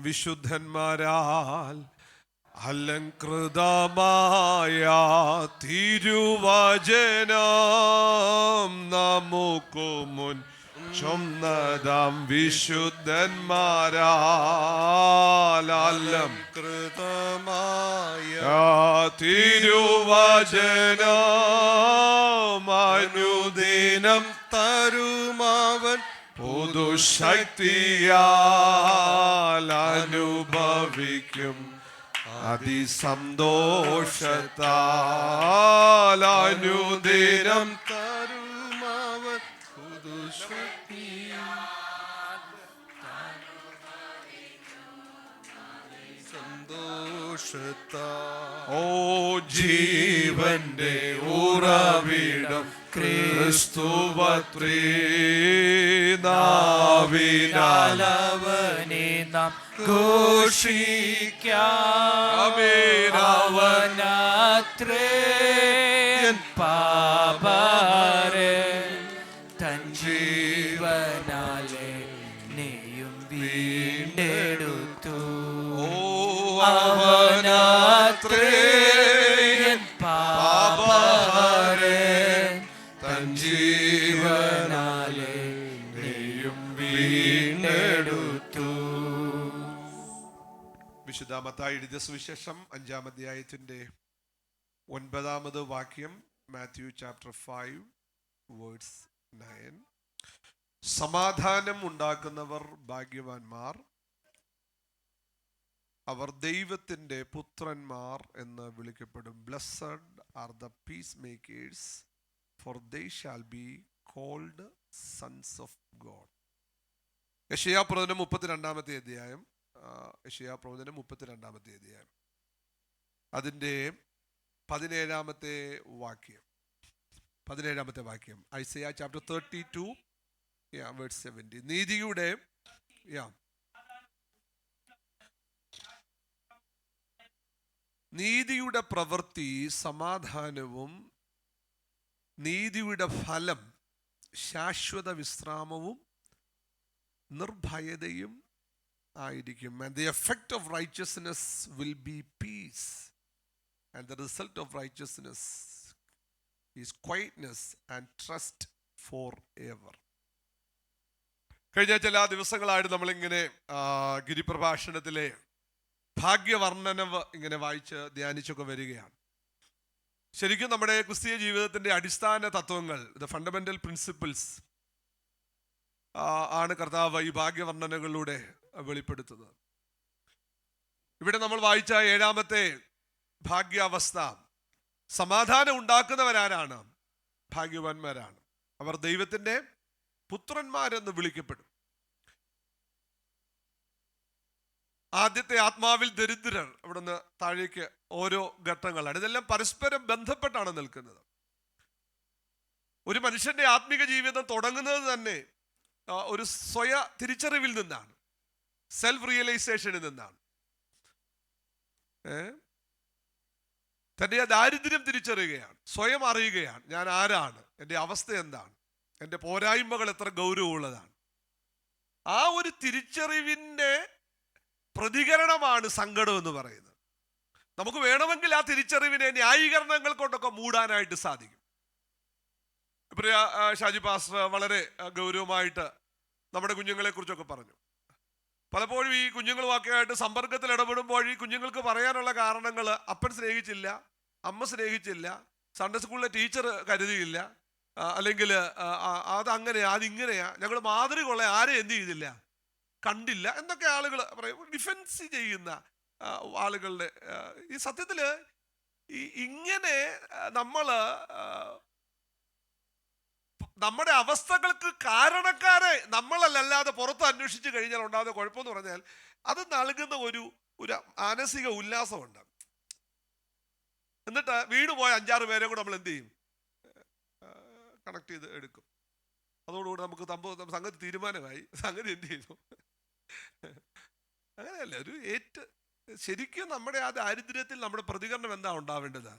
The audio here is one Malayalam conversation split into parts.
വിശുദ്ധന്മാരാൽ അലങ്കൃതമായ തിരുവചനം നമുക്കു മുൻ ചൊന്നതാം വിശുദ്ധന്മാരാൽ അലങ്കൃതമായ തിരുവചനം അനുദിനം തരുമവൻ പുതുശക്തിയാൽ അനുഭവിക്കും അതിസന്തോഷത്താൽ അനുദിനം തരുമവൻ പുതുശക്തിയാൽ സന്തോഷത്താൽ. ഓ ജീവന്റെ ഉറവിടം ക്രിസ്തുവത്രേ, നാവിനാലവനെ നാം ഘോഷിക്കാം. അവനത്രേ പാപരെ തൻ ജീവനാലെ നെയും വീണ്ടെടുത്തു. അവനത്രേ പാപരെ തൻ ജീവനാലെ നെയും വീണ്ടെടുത്തു. വിശുദ്ധ മത്തായി എഴുതിയ സുവിശേഷം 5-ാം അധ്യായത്തിന്റെ 9-ാമത് വാക്യം, മാത്യു ചാപ്റ്റർ 5 വേഴ്സ് 9. സമാധാനം ഉണ്ടാക്കുന്നവർ ഭാഗ്യവാന്മാർ, അവർ ദൈവത്തിന്റെ പുത്രന്മാർ എന്ന് വിളിക്കപ്പെടും. Blessed are the peacemakers, for they shall be called sons of God. യെശയ്യാപ്രവചനം 32-ാമത്തെ അധ്യായം, യെശയ്യാപ്രവചനം 32-ാമത്തെ അധ്യായം അതിൻ്റെ 17-ാമത്തെ വാക്യം, ഐസയ്യ ചാപ്റ്റർ 32 വേഴ്സ് 70. നീതിയുടെ പ്രവൃത്തി സമാധാനവും നീതിയുടെ ഫലം ശാശ്വത വിശ്രാമവും നിർഭയതയും ആയിരിക്കും. And the effect of righteousness will be peace, and the result of righteousness is quietness and trust forever. കഴിഞ്ഞ ചില ദിവസങ്ങളായിട്ട് നമ്മളിങ്ങനെ ഗിരിപ്രഭാഷണത്തിലെ ഭാഗ്യവർണ്ണനവ് ഇങ്ങനെ വായിച്ച് ധ്യാനിച്ചൊക്കെ വരികയാണ്. ശരിക്കും നമ്മുടെ ക്രിസ്തീയ ജീവിതത്തിന്റെ അടിസ്ഥാന തത്വങ്ങൾ, ദ ഫണ്ടമെന്റൽ പ്രിൻസിപ്പിൾസ് ആണ് കർത്താവ് ഈ ഭാഗ്യവർണ്ണനകളിലൂടെ വെളിപ്പെടുത്തുന്നത്. ഇവിടെ നമ്മൾ വായിച്ച 7-ാമത്തെ ഭാഗ്യാവസ്ഥ, സമാധാനം ഉണ്ടാക്കുന്നവരാരാണ്? ഭാഗ്യവാന്മാരാണ്. അവർ ദൈവത്തിന്റെ പുത്രന്മാരെന്ന് വിളിക്കപ്പെടും. ആദ്യത്തെ ആത്മാവിൽ ദരിദ്രർ, അവിടുന്ന് താഴേക്ക് ഓരോ ഘട്ടങ്ങളാണ്. ഇതെല്ലാം പരസ്പരം ബന്ധപ്പെട്ടാണ് നിൽക്കുന്നത്. ഒരു മനുഷ്യന്റെ ആത്മീക ജീവിതം തുടങ്ങുന്നത് തന്നെ ഒരു സ്വയ തിരിച്ചറിവിൽ നിന്നാണ്, സെൽഫ് റിയലൈസേഷനിൽ നിന്നാണ്. തന്റെ ദാരിദ്ര്യം തിരിച്ചറിയുകയാണ്, സ്വയം അറിയുകയാണ്, ഞാൻ ആരാണ്, എൻ്റെ അവസ്ഥ എന്താണ്, എൻ്റെ പോരായ്മകൾ എത്ര ഗൗരവമുള്ളതാണ്. ആ ഒരു തിരിച്ചറിവിൻ്റെ പ്രതികരണമാണ് സങ്കടം എന്ന് പറയുന്നത്. നമുക്ക് വേണമെങ്കിൽ ആ തിരിച്ചറിവിനെ ന്യായീകരണങ്ങൾ കൊണ്ടൊക്കെ മൂടാനായിട്ട് സാധിക്കും. പ്രിയ ഷാജി പാസ്റ്റർ വളരെ ഗൗരവമായിട്ട് നമ്മുടെ കുഞ്ഞുങ്ങളെ കുറിച്ചൊക്കെ പറഞ്ഞു. പലപ്പോഴും ഈ കുഞ്ഞുങ്ങളുമൊക്കെയായിട്ട് സമ്പർക്കത്തിൽ ഇടപെടുമ്പോൾ ഈ കുഞ്ഞുങ്ങൾക്ക് പറയാനുള്ള കാരണങ്ങൾ അപ്പൻ സ്നേഹിച്ചില്ല, അമ്മ സ്നേഹിച്ചില്ല, സൺഡേ സ്കൂളിലെ ടീച്ചർ കരുതിയില്ല, അല്ലെങ്കിൽ അതങ്ങനെയാ അതിങ്ങനെയാ, ഞങ്ങൾ മാതൃക കൊള്ള ആരെ എന്ത് ചെയ്തില്ല, കണ്ടില്ല എന്നൊക്കെ ആളുകൾ പറയും. ഡിഫെൻസ് ചെയ്യുന്ന ആളുകളുടെ ഈ സത്യത്തിൽ ഇങ്ങനെ നമ്മുടെ അവസ്ഥകൾക്ക് കാരണക്കാരെ നമ്മളല്ലാതെ പുറത്ത് അന്വേഷിച്ച് കഴിഞ്ഞാൽ ഉണ്ടാകുന്ന കുഴപ്പമെന്ന് പറഞ്ഞാൽ അത് നൽകുന്ന ഒരു മാനസിക ഉല്ലാസമുണ്ട്. എന്നിട്ട് വീണ് പോയ 5-6 പേരെ കൂടെ നമ്മൾ എന്ത് ചെയ്യും, കണക്ട് ചെയ്ത് എടുക്കും. അതോടുകൂടി നമുക്ക് സംഗതി തീരുമാനമായി, സംഗതി എന്ത് ചെയ്തു. അങ്ങനെയല്ല, ശരിക്കും നമ്മുടെ ആ ദാരിദ്ര്യത്തിൽ നമ്മുടെ പ്രതികരണം എന്താ ഉണ്ടാവേണ്ടത്?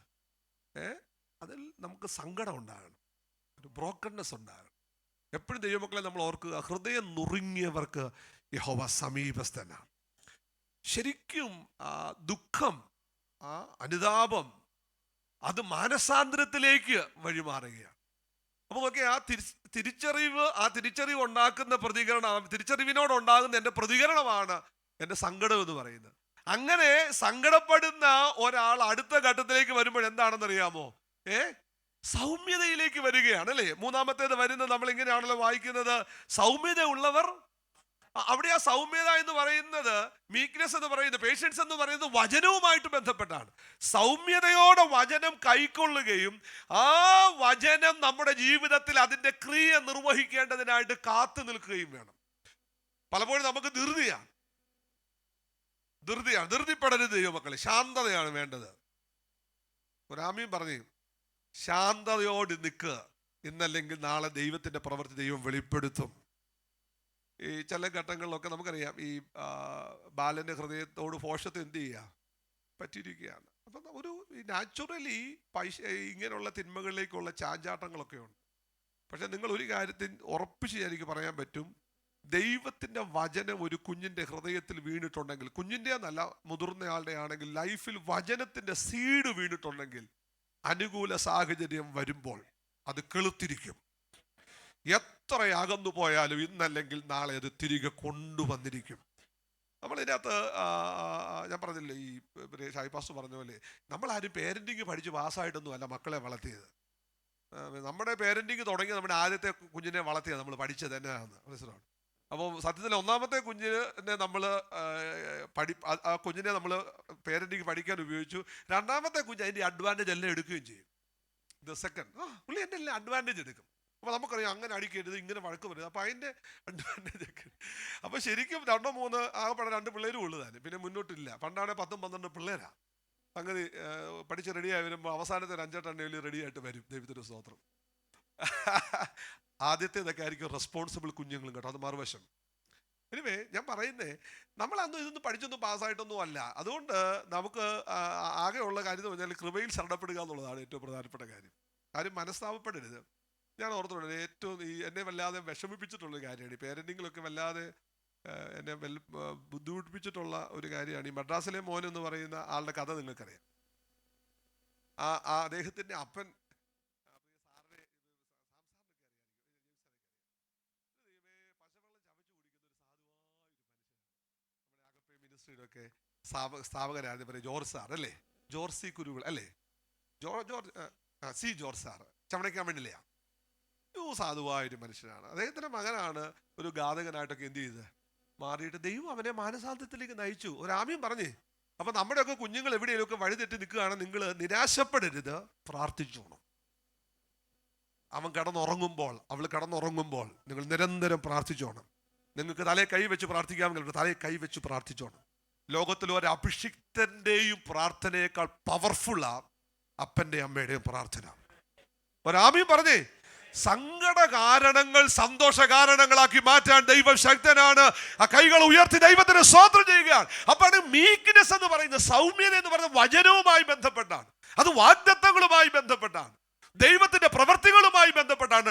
അതിൽ നമുക്ക് സങ്കടം ഉണ്ടാകണം, ഒരു ബ്രോക്കൺനെസ് ഉണ്ടാകണം. എപ്പോഴും ദൈവമക്കളെ നമ്മൾ ഓർക്കുക, ഹൃദയം നുറുങ്ങിയവർക്ക് യഹോവ സമീപസ്ഥനാണ്. ശരിക്കും ദുഃഖം, അനുതാപം, അത് മാനസാന്തരത്തിലേക്ക് വഴിമാറുകയാണ്. അപ്പൊ നോക്കി, തിരിച്ചറിവ് ഉണ്ടാക്കുന്ന പ്രതികരണം, തിരിച്ചറിവിനോടുണ്ടാകുന്ന എൻ്റെ പ്രതികരണമാണ് എൻ്റെ സങ്കടം എന്ന് പറയുന്നത്. അങ്ങനെ സങ്കടപ്പെടുന്ന ഒരാൾ അടുത്ത ഘട്ടത്തിലേക്ക് വരുമ്പോൾ എന്താണെന്നറിയാമോ? സൗമ്യതയിലേക്ക് വരികയാണ്, അല്ലേ? മൂന്നാമത്തേത് വരുന്നത് നമ്മൾ ഇങ്ങനെയാണല്ലോ വായിക്കുന്നത്, സൗമ്യത ഉള്ളവർ. അവിടെ ആ സൗമ്യത എന്ന് പറയുന്നത്, മീക്നെസ് എന്ന് പറയുന്നത്, പേഷ്യൻസ് എന്ന് പറയുന്നത് വചനവുമായിട്ട് ബന്ധപ്പെട്ടാണ്. സൗമ്യതയോടെ വചനം കൈക്കൊള്ളുകയും ആ വചനം നമ്മുടെ ജീവിതത്തിൽ അതിൻ്റെ ക്രിയ നിർവഹിക്കേണ്ടതിനായിട്ട് കാത്തു നിൽക്കുകയും വേണം. പലപ്പോഴും നമുക്ക് ധൃതിപ്പെടരുത് ദൈവമക്കളെ, ശാന്തതയാണ് വേണ്ടത്. ഒരാമീൻ പറഞ്ഞു, ശാന്തതയോട് നിൽക്കുക, ഇന്നല്ലെങ്കിൽ നാളെ ദൈവത്തിന്റെ പ്രവൃത്തി ദൈവം വെളിപ്പെടുത്തും. ഈ ചില ഘട്ടങ്ങളിലൊക്കെ നമുക്കറിയാം, ഈ ബാലന്റെ ഹൃദയത്തോട് ഭോഷത്വം എന്ത് ചെയ്യുക പറ്റിയിരിക്കുകയാണ്. അപ്പം ഒരു നാച്ചുറലി ഇങ്ങനെയുള്ള തിന്മകളിലേക്കുള്ള ചാഞ്ചാട്ടങ്ങളൊക്കെ ഉണ്ട്. പക്ഷെ നിങ്ങൾ ഒരു കാര്യത്തിൽ ഉറപ്പിച്ച് എനിക്ക് പറയാൻ പറ്റും, ദൈവത്തിന്റെ വചനം ഒരു കുഞ്ഞിന്റെ ഹൃദയത്തിൽ വീണിട്ടുണ്ടെങ്കിൽ, കുഞ്ഞിന്റെ എന്നല്ല മുതിർന്നയാളുടെ ആണെങ്കിൽ, ലൈഫിൽ വചനത്തിന്റെ സീഡ് വീണിട്ടുണ്ടെങ്കിൽ, അനുകൂല സാഹചര്യം വരുമ്പോൾ അത് കെളുത്തിരിക്കും. എത്ര അകന്നു പോയാലും ഇന്നല്ലെങ്കിൽ നാളെ അത് തിരികെ കൊണ്ടുവന്നിരിക്കും. നമ്മളിതിനകത്ത് ഞാൻ പറഞ്ഞില്ലേ, ഈ ഷൈപാസ് പറഞ്ഞ പോലെ, നമ്മളാരും പേരൻറ്റിങ് പഠിച്ച് പാസ്സായിട്ടൊന്നും അല്ല മക്കളെ വളർത്തിയത്. നമ്മുടെ പേരൻറ്റിങ് തുടങ്ങി നമ്മുടെ ആദ്യത്തെ കുഞ്ഞിനെ വളർത്തിയത് നമ്മൾ പഠിച്ചത് തന്നെയാണ്, മനസ്സിലാണ്. അപ്പോൾ സത്യത്തിൽ ഒന്നാമത്തെ കുഞ്ഞിനെ നമ്മൾ ആ കുഞ്ഞിനെ നമ്മൾ പേരൻറ്റിങ് പഠിക്കാൻ ഉപയോഗിച്ചു. രണ്ടാമത്തെ കുഞ്ഞ് അതിൻ്റെ അഡ്വാൻറ്റേജ് എല്ലാം എടുക്കുകയും ചെയ്യും. ദ സെക്കൻഡ് പുള്ളി എൻ്റെ എല്ലാം അഡ്വാൻറ്റേജ് എടുക്കും. അപ്പോൾ നമുക്കറിയാം അങ്ങനെ അടിക്കരുത്, ഇങ്ങനെ വഴക്ക് വരുന്നത്, അപ്പോൾ അതിൻ്റെ അഡ്വാൻറ്റേജ് ഒക്കെ. അപ്പോൾ ശരിക്കും 2-3 ആകെപ്പെടാൻ 2 പിള്ളേരും ഉള്ളതാണ്, പിന്നെ മുന്നോട്ടില്ല. പണ്ടാണെങ്കിൽ 10-12 പിള്ളേരാണ്. അങ്ങനെ പഠിച്ച് റെഡിയായി വരുമ്പോൾ അവസാനത്തെ 5-8 റെഡിയായിട്ട് വരും. ദൈവത്തിൻ്റെ സ്തോത്രം. ആദ്യത്തേതൊക്കെ ആയിരിക്കും റെസ്പോൺസിബിൾ കുഞ്ഞുങ്ങളും കേട്ടോ, അത് മറുവശം. എനിവേ ഞാൻ പറയുന്നേ, നമ്മളന്ന് ഇതൊന്നും പഠിച്ചൊന്നും പാസ്സായിട്ടൊന്നും അല്ല. അതുകൊണ്ട് നമുക്ക് ആകെയുള്ള കാര്യം എന്ന് പറഞ്ഞാൽ കൃപയിൽ ശരണപ്പെടുക എന്നുള്ളതാണ് ഏറ്റവും പ്രധാനപ്പെട്ട കാര്യം. മനസ്താപപ്പെടരുത്. ഞാൻ ഓർത്തുകൊണ്ട് ഏറ്റവും എന്നെ വല്ലാതെ വിഷമിപ്പിച്ചിട്ടുള്ളൊരു കാര്യമാണ്, ഈ പേരൻറ്റിങ്ങിലൊക്കെ വല്ലാതെ എന്നെ ബുദ്ധിമുട്ടിപ്പിച്ചിട്ടുള്ള ഒരു കാര്യമാണ് ഈ മദ്രാസിലെ മോൻ എന്ന് പറയുന്ന ആളുടെ കഥ നിങ്ങൾക്കറിയാം. അദ്ദേഹത്തിൻ്റെ അപ്പൻ ഒക്കെ സ്ഥാപകരായിരുന്നു, പറയും ജോർജ് സാർ അല്ലേ, ജോർജ് സി കുരുവിൾ അല്ലേ, ജോർജ് സാർ ചമണയ്ക്കാമണ്ണിലെയാ. സാധുവായൊരു മനുഷ്യനാണ്. അദ്ദേഹത്തിന്റെ മകനാണ് ഒരു ഘാതകനായിട്ടൊക്കെ എന്ത് ചെയ്ത് മാറിയിട്ട് ദൈവം അവനെ മാനസാന്തരത്തിലേക്ക് നയിച്ചു. ഒരാമയും പറഞ്ഞേ. അപ്പൊ നമ്മുടെയൊക്കെ കുഞ്ഞുങ്ങൾ എവിടെയെങ്കിലുമൊക്കെ വഴിതെറ്റി നിൽക്കുകയാണ്, നിങ്ങൾ നിരാശപ്പെടരുത്, പ്രാർത്ഥിച്ചോണം. അവൻ കിടന്നുറങ്ങുമ്പോൾ, അവൾ കിടന്നുറങ്ങുമ്പോൾ നിങ്ങൾ നിരന്തരം പ്രാർത്ഥിച്ചോണം. നിങ്ങൾക്ക് തലയെ കൈവച്ച് പ്രാർത്ഥിക്കാമെങ്കിൽ തലയെ കൈവച്ച് പ്രാർത്ഥിച്ചോണം. ലോകത്തിൽ ഒരു അഭിഷിക്തന്റെയും പ്രാർത്ഥനയേക്കാൾ പവർഫുള്ളാ അപ്പന്റെ അമ്മയുടെയും പ്രാർത്ഥന. ഒരാമയും പറഞ്ഞേ. സങ്കട കാരണങ്ങൾ സന്തോഷ കാരണങ്ങളാക്കി മാറ്റാൻ ദൈവം ശക്തനാണ്. ആ കൈകൾ ഉയർത്തി ദൈവത്തിന് സ്തോത്രം ചെയ്യുകയാണ്. അപ്പാണ് മീക്നെസ് എന്ന് പറയുന്നത്, സൗമ്യത എന്ന് പറയുന്നത് വചനവുമായി ബന്ധപ്പെട്ടാണ്, അത് വാഗ്ദത്തങ്ങളുമായി ബന്ധപ്പെട്ടാണ്, ദൈവത്തിന്റെ പ്രവൃത്തികളുമായി ബന്ധപ്പെട്ടാണ്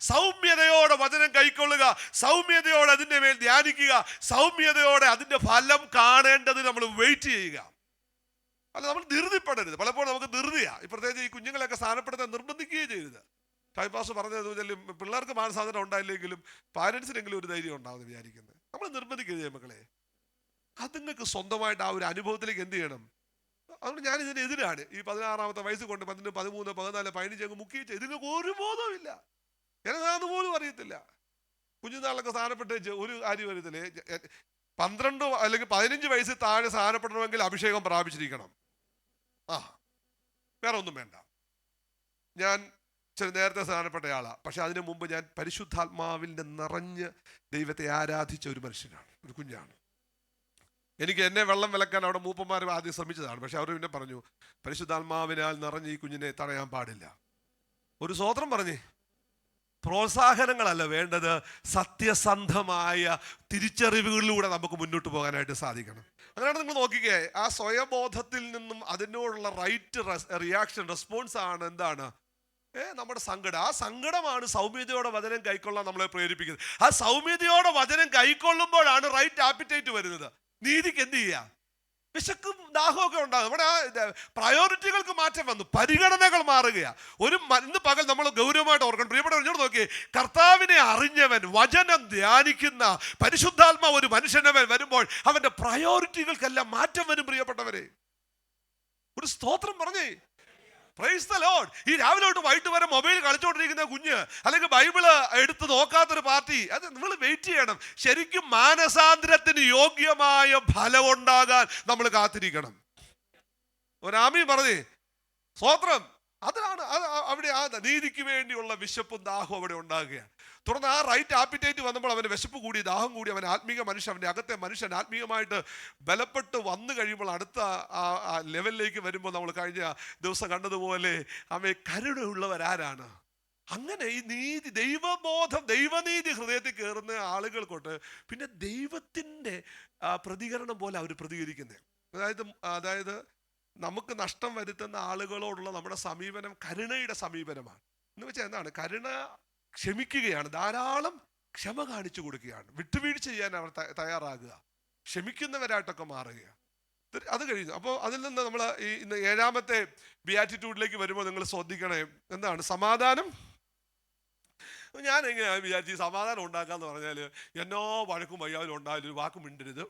സൗമ്യതയോടെ വചനം കൈക്കൊള്ളുക, സൗമ്യതയോടെ അതിൻ്റെ മേൽ ധ്യാനിക്കുക, സൗമ്യതയോടെ അതിന്റെ ഫലം കാണേണ്ടത് നമ്മൾ വെയിറ്റ് ചെയ്യുക. അല്ല, നമ്മൾ ധൃതിപ്പെടരുത്. പലപ്പോഴും നമുക്ക് ധൃതിയാ, പ്രത്യേകിച്ച് ഈ കുഞ്ഞുങ്ങളെയൊക്കെ സ്ഥാനപ്പെടുത്താൻ നിർബന്ധിക്കുകയും ചെയ്യരുത്. ടൈപ്പാസ് പറഞ്ഞത് പിള്ളേർക്ക് മാനസാന്തരം ഉണ്ടായില്ലെങ്കിലും പാരൻസിനെങ്കിലും ഒരു ധൈര്യം ഉണ്ടാവുമെന്ന് വിചാരിക്കുന്നത്. നമ്മൾ നിർബന്ധിക്കരുത് മക്കളെ. അതുങ്ങൾക്ക് സ്വന്തമായിട്ട് ആ ഒരു അനുഭവത്തിലേക്ക് എന്ത് ചെയ്യണം. അതുകൊണ്ട് ഞാൻ ഇതിനെതിരാണ്. ഈ 16-ാമത്തെ വയസ്സ് കൊണ്ട് 12, 13, 14, 15 അങ്ങ് മുക്കിയിട്ട് ഇതിങ്ങൾക്ക് ഒരു ബോധവും ഇല്ല. എന്നതാന്ന് പോലും അറിയത്തില്ല. കുഞ്ഞുനാളൊക്കെ സ്ഥാനപ്പെട്ട് ഒരു കാര്യം വരുത്തില്ലേ, 12 അല്ലെങ്കിൽ 15 വയസ്സിൽ താഴെ സ്ഥാനപ്പെടണമെങ്കിൽ അഭിഷേകം പ്രാപിച്ചിരിക്കണം. വേറെ ഒന്നും വേണ്ട. ഞാൻ നേരത്തെ സ്ഥാനപ്പെട്ടയാളാണ്, പക്ഷെ അതിനു മുമ്പ് ഞാൻ പരിശുദ്ധാത്മാവിൻ്റെ നിറഞ്ഞ് ദൈവത്തെ ആരാധിച്ച ഒരു മനുഷ്യനാണ്, ഒരു കുഞ്ഞാണ്. എനിക്ക് എന്നെ വെള്ളം വിലക്കാൻ അവിടെ മൂപ്പന്മാർ ആദ്യം ശ്രമിച്ചതാണ്. പക്ഷെ അവർ പിന്നെ പറഞ്ഞു, പരിശുദ്ധാത്മാവിനാൽ നിറഞ്ഞ് ഈ കുഞ്ഞിനെ തടയാൻ പാടില്ല. ഒരു സ്വോത്രം പറഞ്ഞേ. പ്രോത്സാഹനങ്ങളല്ല വേണ്ടത്, സത്യസന്ധമായ തിരിച്ചറിവുകളിലൂടെ നമുക്ക് മുന്നോട്ട് പോകാനായിട്ട് സാധിക്കണം. അങ്ങനെയാണ് നിങ്ങൾ നോക്കിക്കേ, ആ സ്വയബോധത്തിൽ നിന്നും അതിനോടുള്ള റൈറ്റ് റിയാക്ഷൻ, റെസ്പോൺസ് ആണ് എന്താണ് നമ്മുടെ സങ്കടം. ആ സങ്കടമാണ് സൗമ്യതയോടെ വചനം കൈക്കൊള്ളാൻ നമ്മളെ പ്രേരിപ്പിക്കുന്നത്. ആ സൗമ്യതയോടെ വചനം കൈക്കൊള്ളുമ്പോഴാണ് റൈറ്റ് ആപ്പിറ്റൈറ്റ് വരുന്നത്. നീതിക്ക് എന്ത് ചെയ്യാം? വിശക്കും ദാഹമൊക്കെ ഉണ്ടാകും. നമ്മുടെ ആ പ്രയോറിറ്റികൾക്ക് മാറ്റം വന്നു, പരിഗണനകൾ മാറുകയാണ്. ഇന്ന് പകൽ നമ്മൾ ഗൗരവമായിട്ട് ഓർക്കണം. പ്രിയപ്പെട്ടവരോട് നോക്കി, കർത്താവിനെ അറിഞ്ഞവൻ, വചനം ധ്യാനിക്കുന്ന പരിശുദ്ധാത്മാവ് ഒരു മനുഷ്യനവൻ വരുമ്പോൾ അവന്റെ പ്രയോറിറ്റികൾക്കെല്ലാം മാറ്റം വരും. പ്രിയപ്പെട്ടവരെ, ഒരു സ്തോത്രം പറഞ്ഞേ. Price the Lord. ഈ രാവിലെ തൊട്ട് വൈകിട്ട് വരെ മൊബൈൽ കളിച്ചോണ്ടിരിക്കുന്ന കുഞ്ഞ്, അല്ലെങ്കിൽ ബൈബിള് എടുത്ത് നോക്കാത്തൊരു പാർട്ടി, അത് നിങ്ങൾ വെയിറ്റ് ചെയ്യണം. ശരിക്കും മാനസാന്തരത്തിന് യോഗ്യമായ ഫലം ഉണ്ടാകാൻ നമ്മൾ കാത്തിരിക്കണം. ഒരാമീൻ പറഞ്ഞേ, സ്തോത്രം. അതിലാണ് അവിടെ ആ നീതിക്ക് വേണ്ടിയുള്ള വിശപ്പും ദാഹവും അവിടെ ഉണ്ടാകുകയാണ്. തുടർന്ന് ആ റൈറ്റ് ആപ്പിറ്റൈറ്റ് വന്നപ്പോൾ അവൻ്റെ വിശപ്പ് കൂടി, ദാഹം കൂടി. അവൻ ആത്മീക മനുഷ്യൻ, അവൻ്റെ അകത്തെ മനുഷ്യൻ ആത്മീയമായിട്ട് ബലപ്പെട്ട് വന്നു കഴിയുമ്പോൾ അടുത്ത ആ ലെവലിലേക്ക് വരുമ്പോൾ നമ്മൾ കഴിഞ്ഞ ദിവസം കണ്ടതുപോലെ അവയെ കരുണയുള്ളവരാരാണ്? അങ്ങനെ ഈ നീതി, ദൈവബോധം, ദൈവനീതി ഹൃദയത്തിൽ കയറുന്ന ആളുകൾ കൊണ്ട് പിന്നെ ദൈവത്തിൻ്റെ പ്രതികരണം പോലെ അവർ പ്രതികരിക്കുന്നത്. അതായത് നമുക്ക് നഷ്ടം വരുത്തുന്ന ആളുകളോടുള്ള നമ്മുടെ സമീപനം കരുണയുടെ സമീപനമാണ്. എന്ന് വെച്ചാൽ എന്താണ്? കരുണ ക്ഷമിക്കുകയാണ്, ധാരാളം ക്ഷമ കാണിച്ചു കൊടുക്കുകയാണ്, വിട്ടുവീഴ്ച ചെയ്യാൻ അവർ തയ്യാറാകുക, ക്ഷമിക്കുന്നവരായിട്ടൊക്കെ മാറുക. അത് കഴിയുന്നു. അപ്പോൾ അതിൽ നിന്ന് നമ്മൾ ഈ ഇന്ന് 7ാമത്തെ ബിയാറ്റിറ്റ്യൂഡിലേക്ക് വരുമ്പോൾ നിങ്ങൾ ശ്രദ്ധിക്കണേ, എന്താണ് സമാധാനം. ഞാൻ എങ്ങനെയാണ് വിചാരിച്ചു സമാധാനം ഉണ്ടാക്കാന്ന് പറഞ്ഞാൽ, എന്നോ വഴക്കും വയ്യാലും ഉണ്ടായാലും ഒരു വാക്ക് മിണ്ടരുത്,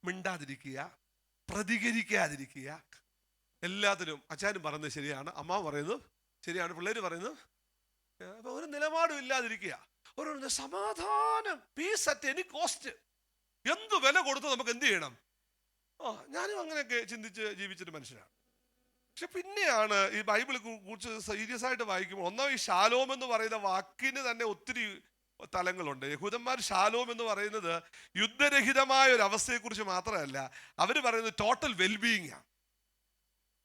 മിണ്ടാതിരിക്കുക, പ്രതികരിക്കാതിരിക്കുക. എല്ലാത്തിനും അച്ഛനും പറയുന്നത് ശരിയാണ്, അമ്മ പറയുന്നത് ശരിയാണ്, പിള്ളേര് പറയുന്നത്. അപ്പൊ ഒരു നിലപാടും ഇല്ലാതിരിക്കുക. ഒരു സമാധാനം, പീസ് അറ്റ് എനി കോസ്റ്റ്. എന്ത് വില കൊടുത്ത് നമുക്ക് എന്ത് ചെയ്യണം? ഞാനും അങ്ങനെയൊക്കെ ചിന്തിച്ച് ജീവിച്ചൊരു മനുഷ്യനാണ്. പക്ഷെ പിന്നെയാണ് ഈ ബൈബിൾ കുറിച്ച് സീരിയസ് ആയിട്ട് വായിക്കുമ്പോൾ, ഒന്നാം ഈ ഷാലോം എന്ന് പറയുന്ന വാക്കിന് തന്നെ ഒത്തിരി തലങ്ങളുണ്ട്. യഹൂദന്മാർ ഷാലോം എന്ന് പറയുന്നത് യുദ്ധരഹിതമായ ഒരു അവസ്ഥയെക്കുറിച്ച് മാത്രമല്ല, അവർ പറയുന്നത് ടോട്ടൽ വെൽബീയിങ് ആണ്.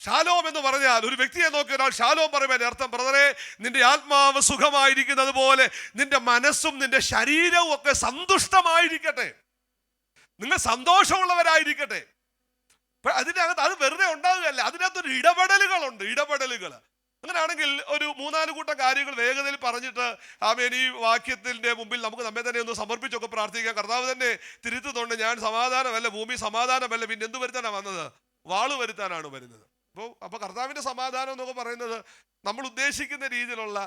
ഷാലോം എന്ന് പറഞ്ഞാൽ ഒരു വ്യക്തിയെ നോക്കി ഒരാൾ ഷാലോം പറയുമ്പോൾ അർത്ഥം, ബ്രദറെ, നിന്റെ ആത്മാവ് സുഖമായിരിക്കുന്നത് പോലെ നിന്റെ മനസ്സും നിന്റെ ശരീരവും ഒക്കെ സന്തുഷ്ടമായിരിക്കട്ടെ, നിങ്ങൾ സന്തോഷമുള്ളവരായിരിക്കട്ടെ. അതിനകത്ത് അത് വെറുതെ ഉണ്ടാകുകയല്ല, അതിനകത്തൊരു ഇടപെടലുകളുണ്ട്, ഇടപെടലുകൾ. അങ്ങനെയാണെങ്കിൽ ഒരു 3-4 കൂട്ടം കാര്യങ്ങൾ വേഗതയിൽ പറഞ്ഞിട്ട് ആമേൻ ഈ വാക്യത്തിന്റെ മുമ്പിൽ നമുക്ക് നമ്മെ തന്നെ ഒന്ന് സമർപ്പിച്ചൊക്കെ പ്രാർത്ഥിക്കാം. കർത്താവ് തന്നെ തിരുത്തുന്നുണ്ട്, ഞാൻ സമാധാനമല്ല, ഭൂമി സമാധാനമല്ല, പിന്നെ എന്ത് വരുത്താനാണ് വന്നത്? വാള് വരുത്താനാണ് വരുന്നത്. അപ്പോൾ കർത്താവിന്റെ സമാധാനം എന്നൊക്കെ പറയുന്നത് നമ്മൾ ഉദ്ദേശിക്കുന്ന രീതിയിലുള്ള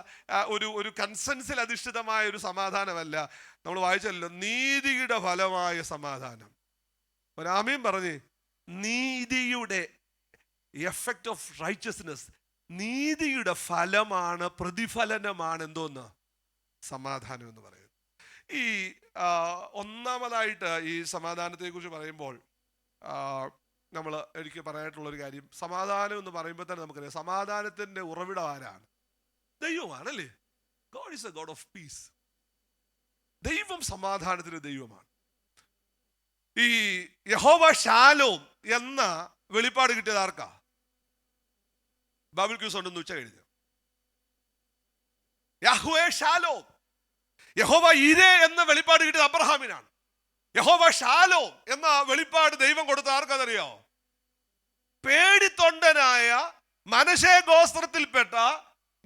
ഒരു കൺസെൻസിൽ അധിഷ്ഠിതമായ ഒരു സമാധാനമല്ല. നമ്മൾ വായിച്ചല്ലോ, നീതിയുടെ ഫലമായ സമാധാനം. ഒരാമീൻ പറഞ്ഞ്, നീതിയുടെ എഫക്റ്റ് ഓഫ് റൈച്ചസ്നെസ്, നീതിയുടെ ഫലമാണ്, പ്രതിഫലനമാണ് എന്തോന്ന്? സമാധാനം എന്ന് പറയുന്നത്. ഈ ഒന്നാമതായിട്ട് ഈ സമാധാനത്തെ കുറിച്ച് പറയുമ്പോൾ നമ്മൾ എനിക്ക് പറയാനായിട്ടുള്ളൊരു കാര്യം, സമാധാനം എന്ന് പറയുമ്പോൾ തന്നെ നമുക്കറിയാം സമാധാനത്തിന്റെ ഉറവിടം ആരാണ്? ദൈവമാണല്ലേ. God is a God of peace. ദൈവം സമാധാനത്തിന്റെ ദൈവമാണ്. ഈ യഹോവ ഷാലോം എന്ന വെളിപ്പാട് കിട്ടിയത് ആർക്കാ? ബൈബിൾ ക്യൂസ് ഉണ്ടെന്ന് ഉച്ച കഴിഞ്ഞു. യഹോവ ഷാലോം, യഹോവ ഇരേ എന്ന വെളിപ്പാട് കിട്ടിയത് അബ്രഹാമിനാണ്. യഹോവ ഷാലോം എന്ന വെളിപ്പാട് ദൈവം കൊടുത്ത ആർക്കതറിയോ? പേടിത്തൊണ്ടനായ മനശ്ശെ ഗോത്രത്തിൽപ്പെട്ട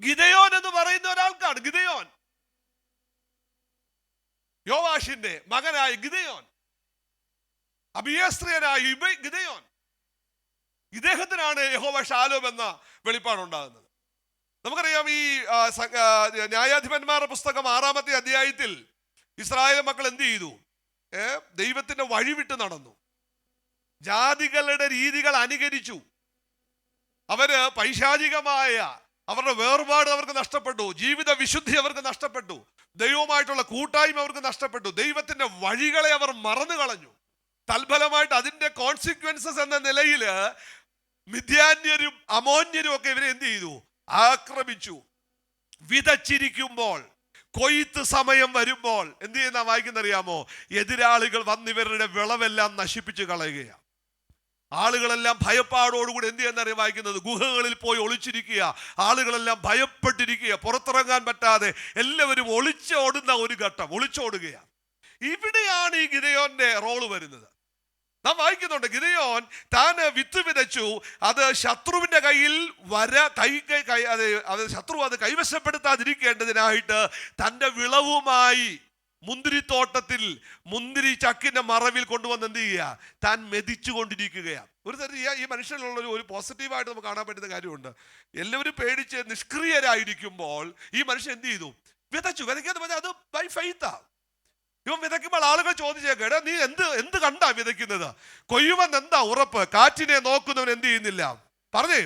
ഗിദെയോൻ എന്ന് പറയുന്ന ഒരാൾക്കാണ്. ഗിദെയോൻ, യോവാഷിന്റെ മകനായ ഗിദെയോൻ, അബിയസ്ത്രീയനായ ഗിദെയോൻ, ഇദ്ദേഹത്തിനാണ് യഹോവ ഷാലോം എന്ന വെളിപ്പാടുണ്ടാകുന്നത്. നമുക്കറിയാം ഈ ന്യായാധിപന്മാരുടെ പുസ്തകം 6-ാമത്തെ അധ്യായത്തിൽ ഇസ്രായേൽ മക്കൾ എന്ത് ചെയ്തു? ദൈവത്തിന്റെ വഴിവിട്ട് നടന്നു, ജാതികളുടെ രീതികൾ അനുകരിച്ചു. അവര് പൈശാചികമായ അവരുടെ വേർപാട് അവർക്ക് നഷ്ടപ്പെട്ടു, ജീവിത വിശുദ്ധി അവർക്ക് നഷ്ടപ്പെട്ടു, ദൈവവുമായിട്ടുള്ള കൂട്ടായ്മ അവർക്ക് നഷ്ടപ്പെട്ടു, ദൈവത്തിന്റെ വഴികളെ അവർ മറന്നു കളഞ്ഞു. തൽഫലമായിട്ട് അതിന്റെ കോൺസിക്വൻസസ് എന്ന നിലയിൽ മിദ്യാന്യരും അമോന്യരും ഒക്കെ ഇവരെ എന്ത് ചെയ്തു? ആക്രമിച്ചു. വിതച്ചിരിക്കുമ്പോൾ, കൊയ്ത്ത് സമയം വരുമ്പോൾ എന്ത് ചെയ്യുന്ന വായിക്കുന്നറിയാമോ? എതിരാളികൾ വന്നിവരുടെ വിളവെല്ലാം നശിപ്പിച്ചു കളയുകയാണ്. ആളുകളെല്ലാം ഭയപ്പാടോടുകൂടി എന്ത് ചെയ്യുന്നറിയാം വായിക്കുന്നത്? ഗുഹകളിൽ പോയി ഒളിച്ചിരിക്കുക. ആളുകളെല്ലാം ഭയപ്പെട്ടിരിക്കുക, പുറത്തിറങ്ങാൻ പറ്റാതെ എല്ലാവരും ഒളിച്ചോടുന്ന ഒരു ഘട്ടം, ഒളിച്ചോടുകയാണ്. ഇവിടെയാണ് ഈ ഗിദെയോന്റെ റോള് വരുന്നത്. നാം വായിക്കുന്നുണ്ട്, ഗിദെയോൻ താൻ വിത്ത് വിതച്ചു, അത് ശത്രുവിന്റെ കയ്യിൽ ശത്രു അത് കൈവശപ്പെടുത്താതിരിക്കേണ്ടതിനായിട്ട് തൻ്റെ വിളവുമായി മുന്തിരിത്തോട്ടത്തിൽ മുന്തിരി ചക്കിന്റെ മറവിൽ കൊണ്ടുവന്ന് എന്ത് ചെയ്യുക? താൻ മെതിച്ചു കൊണ്ടിരിക്കുകയാണ്. ഒരു തരത്തിൽ ഈ മനുഷ്യനുള്ള ഒരു പോസിറ്റീവായിട്ട് നമുക്ക് കാണാൻ പറ്റുന്ന കാര്യമുണ്ട്. എല്ലാവരും പേടിച്ച് നിഷ്ക്രിയരായിരിക്കുമ്പോൾ ഈ മനുഷ്യൻ എന്ത് ചെയ്തു? വിതയ്ക്കാന്ന് പറഞ്ഞാൽ അത് ബൈ ഫെയ്ത്താ. ഇവൻ വിതയ്ക്കുമ്പോൾ ആളുകൾ ചോദിച്ചേക്കാം, എടാ നീ എന്ത് കണ്ടാ വിതയ്ക്കുന്നത്? കൊയ്യുമെന്ന് എന്താ ഉറപ്പ്? കാറ്റിനെ നോക്കുന്നവൻ എന്ത് ചെയ്യുന്നില്ല? പറഞ്ഞേ,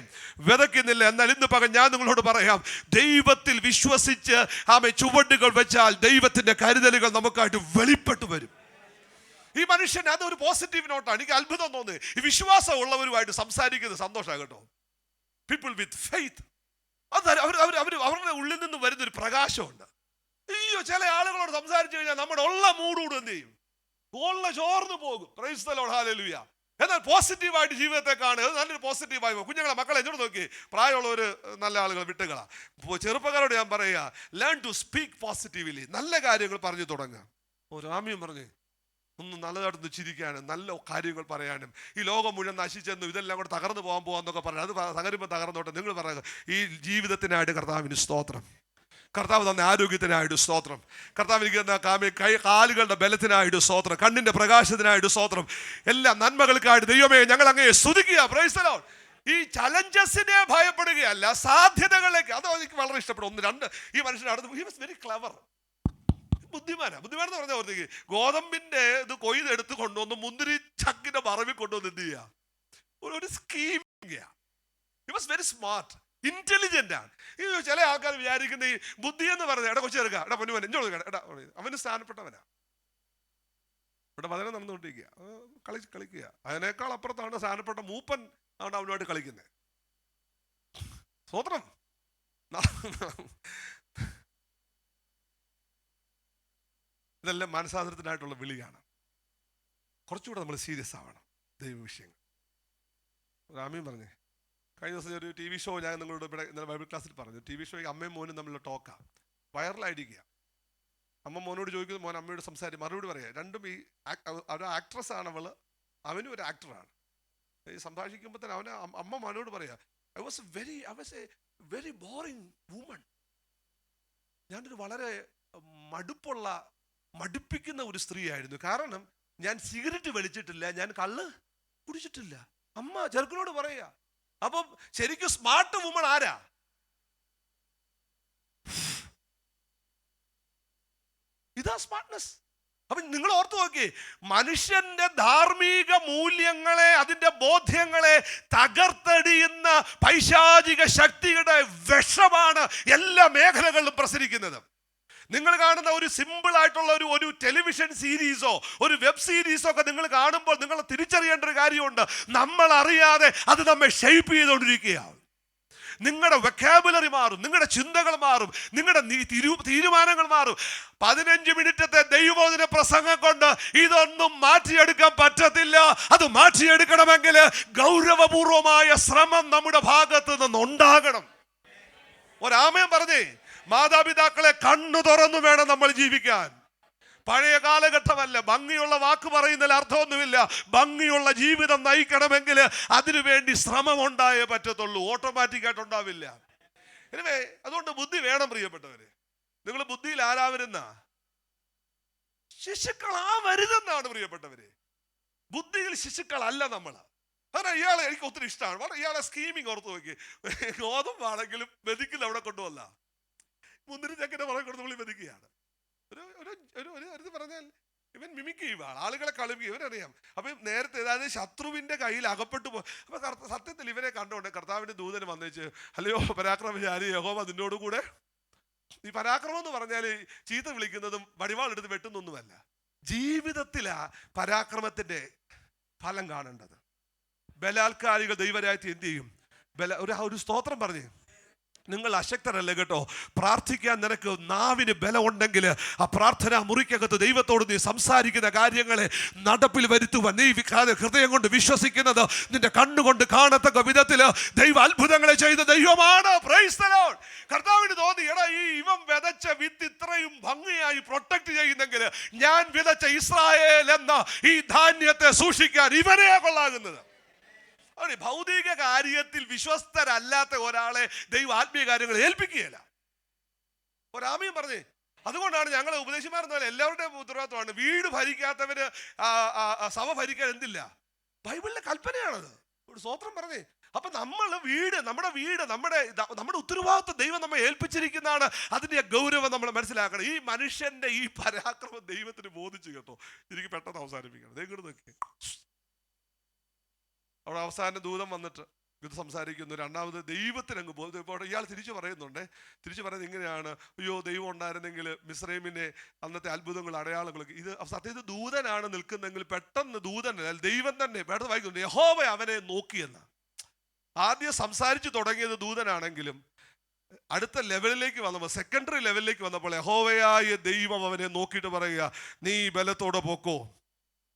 വിതയ്ക്കുന്നില്ല. എന്നാൽ ഇന്ന് പകൽ ഞാൻ നിങ്ങളോട് പറയാം, ദൈവത്തിൽ വിശ്വസിച്ച് ചുവടുകൾ വെച്ചാൽ ദൈവത്തിന്റെ കരുതലുകൾ നമുക്കായിട്ട് വെളിപ്പെട്ടു വരും. ഈ മനുഷ്യൻ അതൊരു പോസിറ്റീവ് നോട്ടാണ്. എനിക്ക് അത്ഭുതം തോന്നുന്നത് ഈ വിശ്വാസം ഉള്ളവരുമായിട്ട് സംസാരിക്കുന്നത് സന്തോഷമാണ് കേട്ടോ. പീപ്പിൾ വിത്ത് ഫെയ്ത്ത്, അത് അവരുടെ ഉള്ളിൽ നിന്ന് വരുന്നൊരു പ്രകാശമുണ്ട്. അയ്യോ, ചില ആളുകളോട് സംസാരിച്ചു കഴിഞ്ഞാൽ നമ്മുടെ ഉള്ള മൂടൂട് എന്ത് ചെയ്യും? ചോർന്നു പോകും. Price the Lord, hallelujah. എന്നാൽ പോസിറ്റീവായിട്ട് ജീവിതത്തെ കാണുക, നല്ലൊരു പോസിറ്റീവായി. കുഞ്ഞുങ്ങളെ, മക്കളെ എന്നോട് നോക്കി, പ്രായമുള്ളവർ നല്ല ആളുകൾ വിട്ടുകളാ. ചെറുപ്പക്കാരോട് ഞാൻ പറയുക, ലേൺ ടു സ്പീക്ക് പോസിറ്റീവ്ലി. നല്ല കാര്യങ്ങൾ പറഞ്ഞു തുടങ്ങുക. രാമ്യം പറഞ്ഞേ, ഒന്ന് നല്ലതായിട്ടൊന്ന് ചിരിക്കാനും നല്ല കാര്യങ്ങൾ പറയാനും. ഈ ലോകം മുഴുവൻ നശിച്ചെന്നും ഇതെല്ലാം കൂടെ തകർന്നു പോകാന്നൊക്കെ പറഞ്ഞു. അത് തകരുമ്പോൾ തകർന്നോട്ടെ. നിങ്ങൾ പറയുക, ഈ ജീവിതത്തിനായിട്ട് കർത്താവിന് സ്തോത്രം. കർത്താവ് തന്ന ആരോഗ്യത്തിനായിട്ട് സ്തോത്രം. കർത്താവ് എനിക്ക് തന്ന കാലുകളുടെ ബലത്തിനായിട്ട് സ്തോത്രം. കണ്ണിന്റെ പ്രകാശത്തിനായിട്ട് സ്തോത്രം. എല്ലാ നന്മകൾക്കായിട്ട് ദൈവമേ ഞങ്ങൾ അങ്ങയെ സ്തുതിക്കുക. Praise the Lord. ഈ ചലഞ്ചസിനെ ഭയപ്പെടുകയല്ല, സാധ്യതകളേക്ക്. അത് എനിക്ക് വളരെ ഇഷ്ടപ്പെടും. ഈ മനുഷ്യൻ അടുത്ത്, ഹി വാസ് വെരി ക്ലവർ. ബുദ്ധിമാനെന്ന് പറഞ്ഞ ഓർത്തേക്ക്, ഗോതമ്പിന്റെ ഇത് കൊയ്തെടുത്ത് കൊണ്ടുവന്ന് മുന്തിരി ചക്കിന്റെ മറവിൽ കൊണ്ടുവന്ന് എന്ത് ചെയ്യുക? ഒരു skimming. He was very smart, intelligent ആണ്. ഈ ചില ആൾക്കാർ വിചാരിക്കുന്ന ഈ ബുദ്ധി എന്ന് പറഞ്ഞത്, എടാ കൊച്ചു ചേർക്കുക, എടാ പൊന്നുമൻ എഞ്ചോട് എടാ, അവന് സ്ഥാനപ്പെട്ടവനാ. ഇവിടെ വചനം നടന്നുകൊണ്ടിരിക്കുക, കളിക്കുക. അതിനേക്കാൾ അപ്പുറത്താണ് സ്ഥാനപ്പെട്ട മൂപ്പൻ ആണ് അവനുമായിട്ട് കളിക്കുന്നത്. സ്വതന്ത്രം. ഇതെല്ലാം മനസാന്തരത്തിനായിട്ടുള്ള വിളിയാണ്. കുറച്ചുകൂടെ നമ്മൾ സീരിയസ് ആവണം ദൈവ വിഷയങ്ങൾ. രാമ്യം പറഞ്ഞേ, കഴിഞ്ഞ ദിവസം ഒരു ടി വി ഷോ ഞാൻ നിങ്ങളോട് ഇവിടെ ഇന്നലെ ബൈബിൾ ക്ലാസ്സിൽ പറഞ്ഞു. ടി വി ഷോയ്ക്ക് അമ്മയും മോനും തമ്മിലുള്ള ടോക്കാണ്, വൈറലായിരിക്കുക. അമ്മ മോനോട് ചോദിക്കുന്നത്, മോൻ അമ്മയോട് മറുപടി പറയുക. രണ്ടും ഈ ഒരു ആക്ട്രസ് ആണ് അവള്, അവനും ഒരു ആക്ടറാണ്. ഈ സംഭാഷിക്കുമ്പോൾ തന്നെ അമ്മ മോനോട് പറയാ, I was A very boring woman. ഞാനൊരു വളരെ മടുപ്പിക്കുന്ന ഒരു സ്ത്രീ ആയിരുന്നു. കാരണം ഞാൻ സിഗരറ്റ് വലിച്ചിട്ടില്ല, ഞാൻ കള്ള് കുടിച്ചിട്ടില്ല. അമ്മ ചെറുക്കനോട് പറയാ. അപ്പം ശരിക്കും സ്മാർട്ട് വുമൺ ആരാ? ഇതാ സ്മാർട്ട്നെസ്. അപ്പൊ നിങ്ങൾ ഓർത്തു നോക്കി, മനുഷ്യന്റെ ധാർമ്മിക മൂല്യങ്ങളെ, അതിന്റെ ബോധ്യങ്ങളെ തകർത്തെടിയുന്ന പൈശാചിക ശക്തിയുടെ വിഷമാണ് എല്ലാ മേഖലകളിലും പ്രസരിക്കുന്നത്. നിങ്ങൾ കാണുന്ന ഒരു സിമ്പിൾ ആയിട്ടുള്ള ഒരു ടെലിവിഷൻ സീരീസോ ഒരു വെബ് സീരീസോ ഒക്കെ നിങ്ങൾ കാണുമ്പോൾ നിങ്ങൾ തിരിച്ചറിയേണ്ട ഒരു കാര്യമുണ്ട്. നമ്മൾ അറിയാതെ അത് നമ്മെ ഷെയ്പ്പ് ചെയ്തുകൊണ്ടിരിക്കുകയാണ്. നിങ്ങളുടെ വെക്കാബുലറി മാറും, നിങ്ങളുടെ ചിന്തകൾ മാറും, നിങ്ങളുടെ തീരുമാനങ്ങൾ മാറും. 15 മിനിറ്റത്തെ ദൈവവചന പ്രസംഗം കൊണ്ട് ഇതൊന്നും മാറ്റിയെടുക്കാൻ പറ്റത്തില്ല. അത് മാറ്റിയെടുക്കണമെങ്കിൽ ഗൗരവപൂർവമായ ശ്രമം നമ്മുടെ ഭാഗത്ത് നിന്നുണ്ടാകണം. ഒരാമയും പറഞ്ഞേ, മാതാപിതാക്കളെ കണ്ണു തുറന്നു വേണം നമ്മൾ ജീവിക്കാൻ. പഴയ കാലഘട്ടമല്ല. ഭംഗിയുള്ള വാക്ക് പറയുന്നതിൽ അർത്ഥമൊന്നുമില്ല. ഭംഗിയുള്ള ജീവിതം നയിക്കണമെങ്കിൽ അതിനുവേണ്ടി ശ്രമം ഉണ്ടായേ പറ്റത്തുള്ളൂ, ഓട്ടോമാറ്റിക്കായിട്ട് ഉണ്ടാവില്ല. എനിവേ, അതുകൊണ്ട് ബുദ്ധി വേണം പ്രിയപ്പെട്ടവര്. നിങ്ങൾ ബുദ്ധിയിൽ ആരാവരുന്ന ശിശുക്കളാവരുതെന്നാണ് പ്രിയപ്പെട്ടവര്. ബുദ്ധിയിൽ ശിശുക്കളല്ല നമ്മൾ. കാരണം ഇയാളെ എനിക്ക് ഒത്തിരി ഇഷ്ടമാണ്. ഇയാളെ സ്കീമിങ് ഓർത്ത് നോക്കി, ഗോതമ്പാണെങ്കിലും മെതിക്കിൽ അവിടെ കൊണ്ടുവല്ല, മുന്തിരി ചക്കിന്റെ പുറകെ കൊണ്ട് നമ്മൾ മെതിക്കുകയാണ്. ഒരു പറഞ്ഞാൽ ഇവൻ മിമിക് ചെയ്യുക, ആളുകളെ കളിപ്പിക്കുക, ഇവനറിയാം. അപ്പം നേരത്തെ അതായത് ശത്രുവിന്റെ കയ്യിൽ അകപ്പെട്ടു പോകും. അപ്പൊ സത്യത്തിൽ ഇവനെ കണ്ടുകൊണ്ട് കർത്താവിന്റെ ദൂതന് വന്നേച്ച്, അല്ലയോ പരാക്രമശാലി യഹോവ നിന്നോട് കൂടെ. ഈ പരാക്രമം എന്ന് പറഞ്ഞാൽ ചീത്ത വിളിക്കുന്നതും വടിവാളെടുത്ത് വെട്ടുന്നൊന്നുമല്ല. ജീവിതത്തിലാ പരാക്രമത്തിന്റെ ഫലം കാണേണ്ടത്. ബലാത്കാരികൾ ദൈവരാജ്യത്തിൽ എന്ത് ചെയ്യും? ഒരു സ്തോത്രം പറഞ്ഞേ, നിങ്ങൾ അശക്തരല്ല കേട്ടോ. പ്രാർത്ഥിക്കാൻ നിനക്ക് നാവിന് ബലം ഉണ്ടെങ്കിൽ ആ പ്രാർത്ഥന മുറിക്കകത്ത് ദൈവത്തോട് നീ സംസാരിക്കുന്ന കാര്യങ്ങളെ നടപ്പിൽ വരുത്തുവാൻ നീ ഹൃദയം കൊണ്ട് വിശ്വസിക്കുന്നത് നിന്റെ കണ്ണുകൊണ്ട് കാണത്തക്ക വിധത്തിൽ ദൈവ അത്ഭുതങ്ങളെ ചെയ്ത ദൈവമാണ്. Price the Lord. കർത്താവിന് തോന്നി, എടാ ഇവൻ വിതച്ച വിത്ത് ഇത്രയും ഭംഗിയായി പ്രൊട്ടക്ട് ചെയ്യുന്നെങ്കിൽ ഞാൻ വിതച്ച ഇസ്രായേൽ എന്ന ഈ ധാന്യത്തെ സൂക്ഷിക്കാൻ ഇവനെയാ കൊള്ളാകുന്നത്. ഭൗതിക കാര്യത്തിൽ വിശ്വസ്തരല്ലാത്ത ഒരാളെ ദൈവം ആത്മീയ കാര്യങ്ങൾ ഏൽപ്പിക്കുകയില്ല. ഒരാമയും പറഞ്ഞേ, അതുകൊണ്ടാണ് ഞങ്ങൾ ഉപദേശിമാരെന്ന പോലെ എല്ലാവരുടെയും ഉത്തരവാദിത്വമാണ്. വീട് ഭരിക്കാത്തവര് സഭ ഭരിക്കാൻ എന്തില്ല? ബൈബിളിലെ കൽപ്പനയാണത്. ഒരു സ്വോത്രം പറഞ്ഞേ. അപ്പൊ നമ്മുടെ വീട് നമ്മുടെ ഉത്തരവാദിത്വം ദൈവം നമ്മെ ഏൽപ്പിച്ചിരിക്കുന്നതാണ്. അതിന്റെ ഗൗരവം നമ്മൾ മനസ്സിലാക്കണം. ഈ മനുഷ്യന്റെ ഈ പരാക്രമം ദൈവത്തിന് ബോധിച്ചു കേട്ടോ. എനിക്ക് പെട്ടെന്ന് അവസാനിപ്പിക്കണം. ദൈവം അവിടെ അവസാന ദൂതം വന്നിട്ട് ഇത് സംസാരിക്കുന്നു. രണ്ടാമത് ദൈവത്തിന് അങ്ങ് ബോധം. ഇപ്പോൾ ഇയാൾ തിരിച്ചു പറയുന്നുണ്ട്. തിരിച്ചു പറയുന്നത് ഇങ്ങനെയാണ്: അയ്യോ, ദൈവം ഉണ്ടായിരുന്നെങ്കിൽ മിസ്രൈമിനെ അന്നത്തെ അത്ഭുതങ്ങൾ, അടയാളങ്ങളൊക്കെ. ഇത് സത്യത്തിൽ ദൂതനാണ് നിൽക്കുന്നെങ്കിൽ പെട്ടെന്ന് ദൂതനല്ല, ദൈവം തന്നെ വേറെ വായിക്കുന്നുണ്ട്. യഹോവ അവനെ നോക്കിയെന്ന്. ആദ്യം സംസാരിച്ചു തുടങ്ങിയത് ദൂതനാണെങ്കിലും അടുത്ത ലെവലിലേക്ക് വന്നപ്പോൾ, സെക്കൻഡറി ലെവലിലേക്ക് വന്നപ്പോൾ യഹോവയായ ദൈവം അവനെ നോക്കിയിട്ട് പറയുക: നീ ബലത്തോടെ പോക്കോ,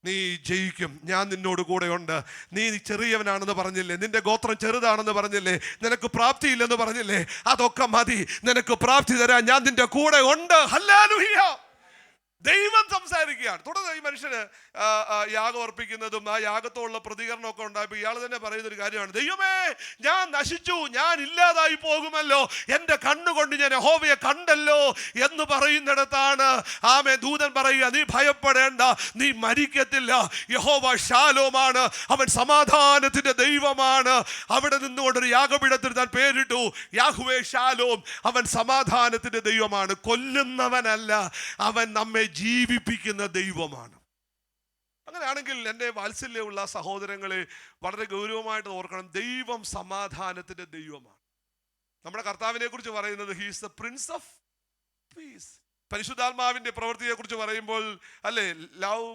നീ ജയിക്കും, ഞാൻ നിന്നോട് കൂടെ ഉണ്ട്. നീ ചെറിയവനാണെന്ന് പറഞ്ഞില്ലേ, നിന്റെ ഗോത്രം ചെറുതാണെന്ന് പറഞ്ഞില്ലേ, നിനക്ക് പ്രാപ്തിയില്ലെന്ന് പറഞ്ഞില്ലേ, അതൊക്കെ മതി, നിനക്ക് പ്രാപ്തി തരാൻ ഞാൻ നിന്റെ കൂടെ ഉണ്ട്. ഹല്ലേലൂയ. ദൈവം സംസാരിക്കുകയാണ്. തുടർന്ന് ഈ മനുഷ്യന് യാഗം അർപ്പിക്കുന്നതും ആ യാഗത്തോടുള്ള പ്രതികരണമൊക്കെ ഉണ്ടായപ്പോൾ ഇയാൾ തന്നെ പറയുന്നൊരു കാര്യമാണ്: ദൈവമേ, ഞാൻ നശിച്ചു, ഞാൻ ഇല്ലാതായി പോകുമല്ലോ, എൻ്റെ കണ്ണുകൊണ്ട് ഞാൻ യഹോവയെ കണ്ടല്ലോ എന്ന് പറയുന്നിടത്താണ് ദൂതൻ പറയുക: നീ ഭയപ്പെടേണ്ട, നീ മരിക്കത്തില്ല. യഹോവ ശാലോമാണ്, അവൻ സമാധാനത്തിന്റെ ദൈവമാണ്. അവിടെ നിന്നുകൊണ്ടൊരു യാഗപീഠത്തിന് താൻ പേരിട്ടു യാഹ്വേ ശാലോം. അവൻ സമാധാനത്തിന്റെ ദൈവമാണ്, കൊല്ലുന്നവനല്ല, അവൻ നമ്മെ ജീവിപ്പിക്കുന്ന ദൈവമാണ്. അങ്ങനെയാണെങ്കിൽ എൻ്റെ വാത്സല്യമുള്ള സഹോദരങ്ങളെ വളരെ ഗൗരവമായിട്ട് ഓർക്കണം. ദൈവം സമാധാനത്തിന്റെ ദൈവമാണ്. നമ്മുടെ കർത്താവിനെ കുറിച്ച് പറയുന്നത് he is the prince of peace. പരിശുദ്ധാത്മാവിന്റെ പ്രവൃത്തിയെ കുറിച്ച് പറയുമ്പോൾ അല്ലേ, ലവ്,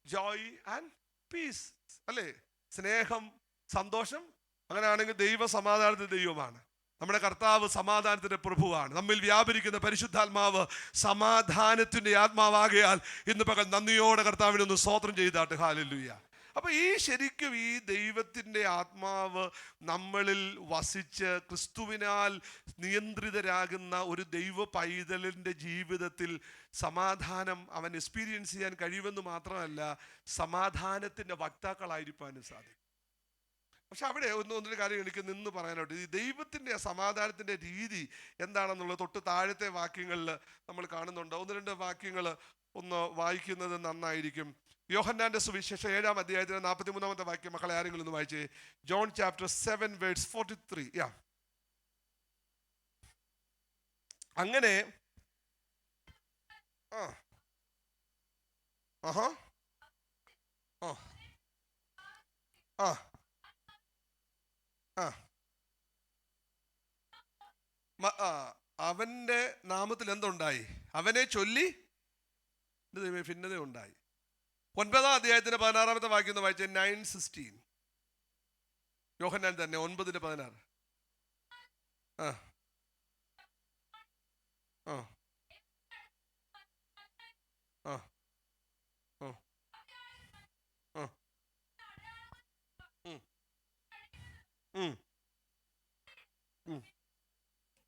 ജോയ് ആൻഡ് പീസ് അല്ലേ, സ്നേഹം, സന്തോഷം. അങ്ങനെയാണെങ്കിൽ ദൈവ സമാധാനത്തിന്റെ ദൈവമാണ്. നമ്മുടെ കർത്താവ് സമാധാനത്തിന്റെ പ്രഭുവാണ്. നമ്മിൽ വ്യാപരിക്കുന്ന പരിശുദ്ധാത്മാവ് സമാധാനത്തിന്റെ ആത്മാവാകയാൽ ഇന്ന് പകൽ നന്ദിയോടെ കർത്താവിനൊന്ന് സ്തോത്രം ചെയ്താട്ട്. ഹല്ലേലൂയ. അപ്പൊ ശരിക്കും ഈ ദൈവത്തിന്റെ ആത്മാവ് നമ്മളിൽ വസിച്ച് ക്രിസ്തുവിനാൽ നിയന്ത്രിതരാകുന്ന ഒരു ദൈവ പൈതലിന്റെ ജീവിതത്തിൽ സമാധാനം അവൻ എക്സ്പീരിയൻസ് ചെയ്യാൻ കഴിയുമെന്ന് മാത്രമല്ല, സമാധാനത്തിന്റെ വക്താക്കളായിരിക്കാനും സാധിക്കും. പക്ഷെ അവിടെ ഒന്നൊരു കാര്യം എനിക്ക് നിന്ന് പറയാനായിട്ട്, ഈ ദൈവത്തിൻ്റെ സമാധാനത്തിൻ്റെ രീതി എന്താണെന്നുള്ളത് തൊട്ട് താഴത്തെ വാക്യങ്ങളിൽ നമ്മൾ കാണുന്നുണ്ട്. ഒന്ന് രണ്ട് വാക്യങ്ങൾ ഒന്ന് വായിക്കുന്നത് നന്നായിരിക്കും. യോഹന്നാന്റെ സുവിശേഷം 7-ാം അധ്യായത്തിന് 43-ാമത്തെ വാക്യം മക്കളെ ആരെങ്കിലും ഒന്ന് വായിച്ചേ. John chapter 7 verse 43. അങ്ങനെ അവന്റെ നാമത്തിൽ എന്തുണ്ടായി? അവനെ ചൊല്ലി ഭിന്നത ഉണ്ടായി. 9-ാം അധ്യായത്തിന്റെ 16-ാമത്തെ വാക്യം ഒന്ന് വായിച്ചേ. 9:16. യോഹന്നാൻ തന്നെ 9:16.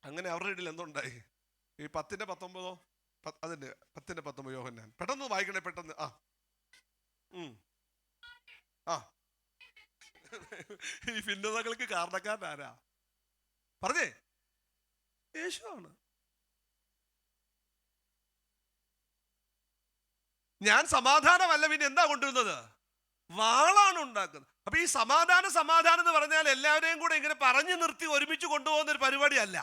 അങ്ങനെ അവരുടെ ഇടയിൽ എന്തുണ്ടായി? ഈ 10:19 അതിന്റെ 10:19 യോഹന്നാൻ. പെട്ടെന്ന് വായിക്കണേ, പെട്ടെന്ന്. ഈ ഭിന്നതകൾക്ക് കാരണക്കാരൻ ആരാ? പറഞ്ഞേ. യേശുവാണ്. ഞാൻ സമാധാനമല്ല, പിന്നെ എന്താ കൊണ്ടുവരുന്നത്? വാളാണ് ഉണ്ടാക്കുന്നത്. അപ്പൊ ഈ സമാധാനം എന്ന് പറഞ്ഞാൽ എല്ലാവരെയും കൂടെ ഇങ്ങനെ പറഞ്ഞു നിർത്തി ഒരുമിച്ച് കൊണ്ടുപോകുന്ന ഒരു പരിപാടിയല്ല.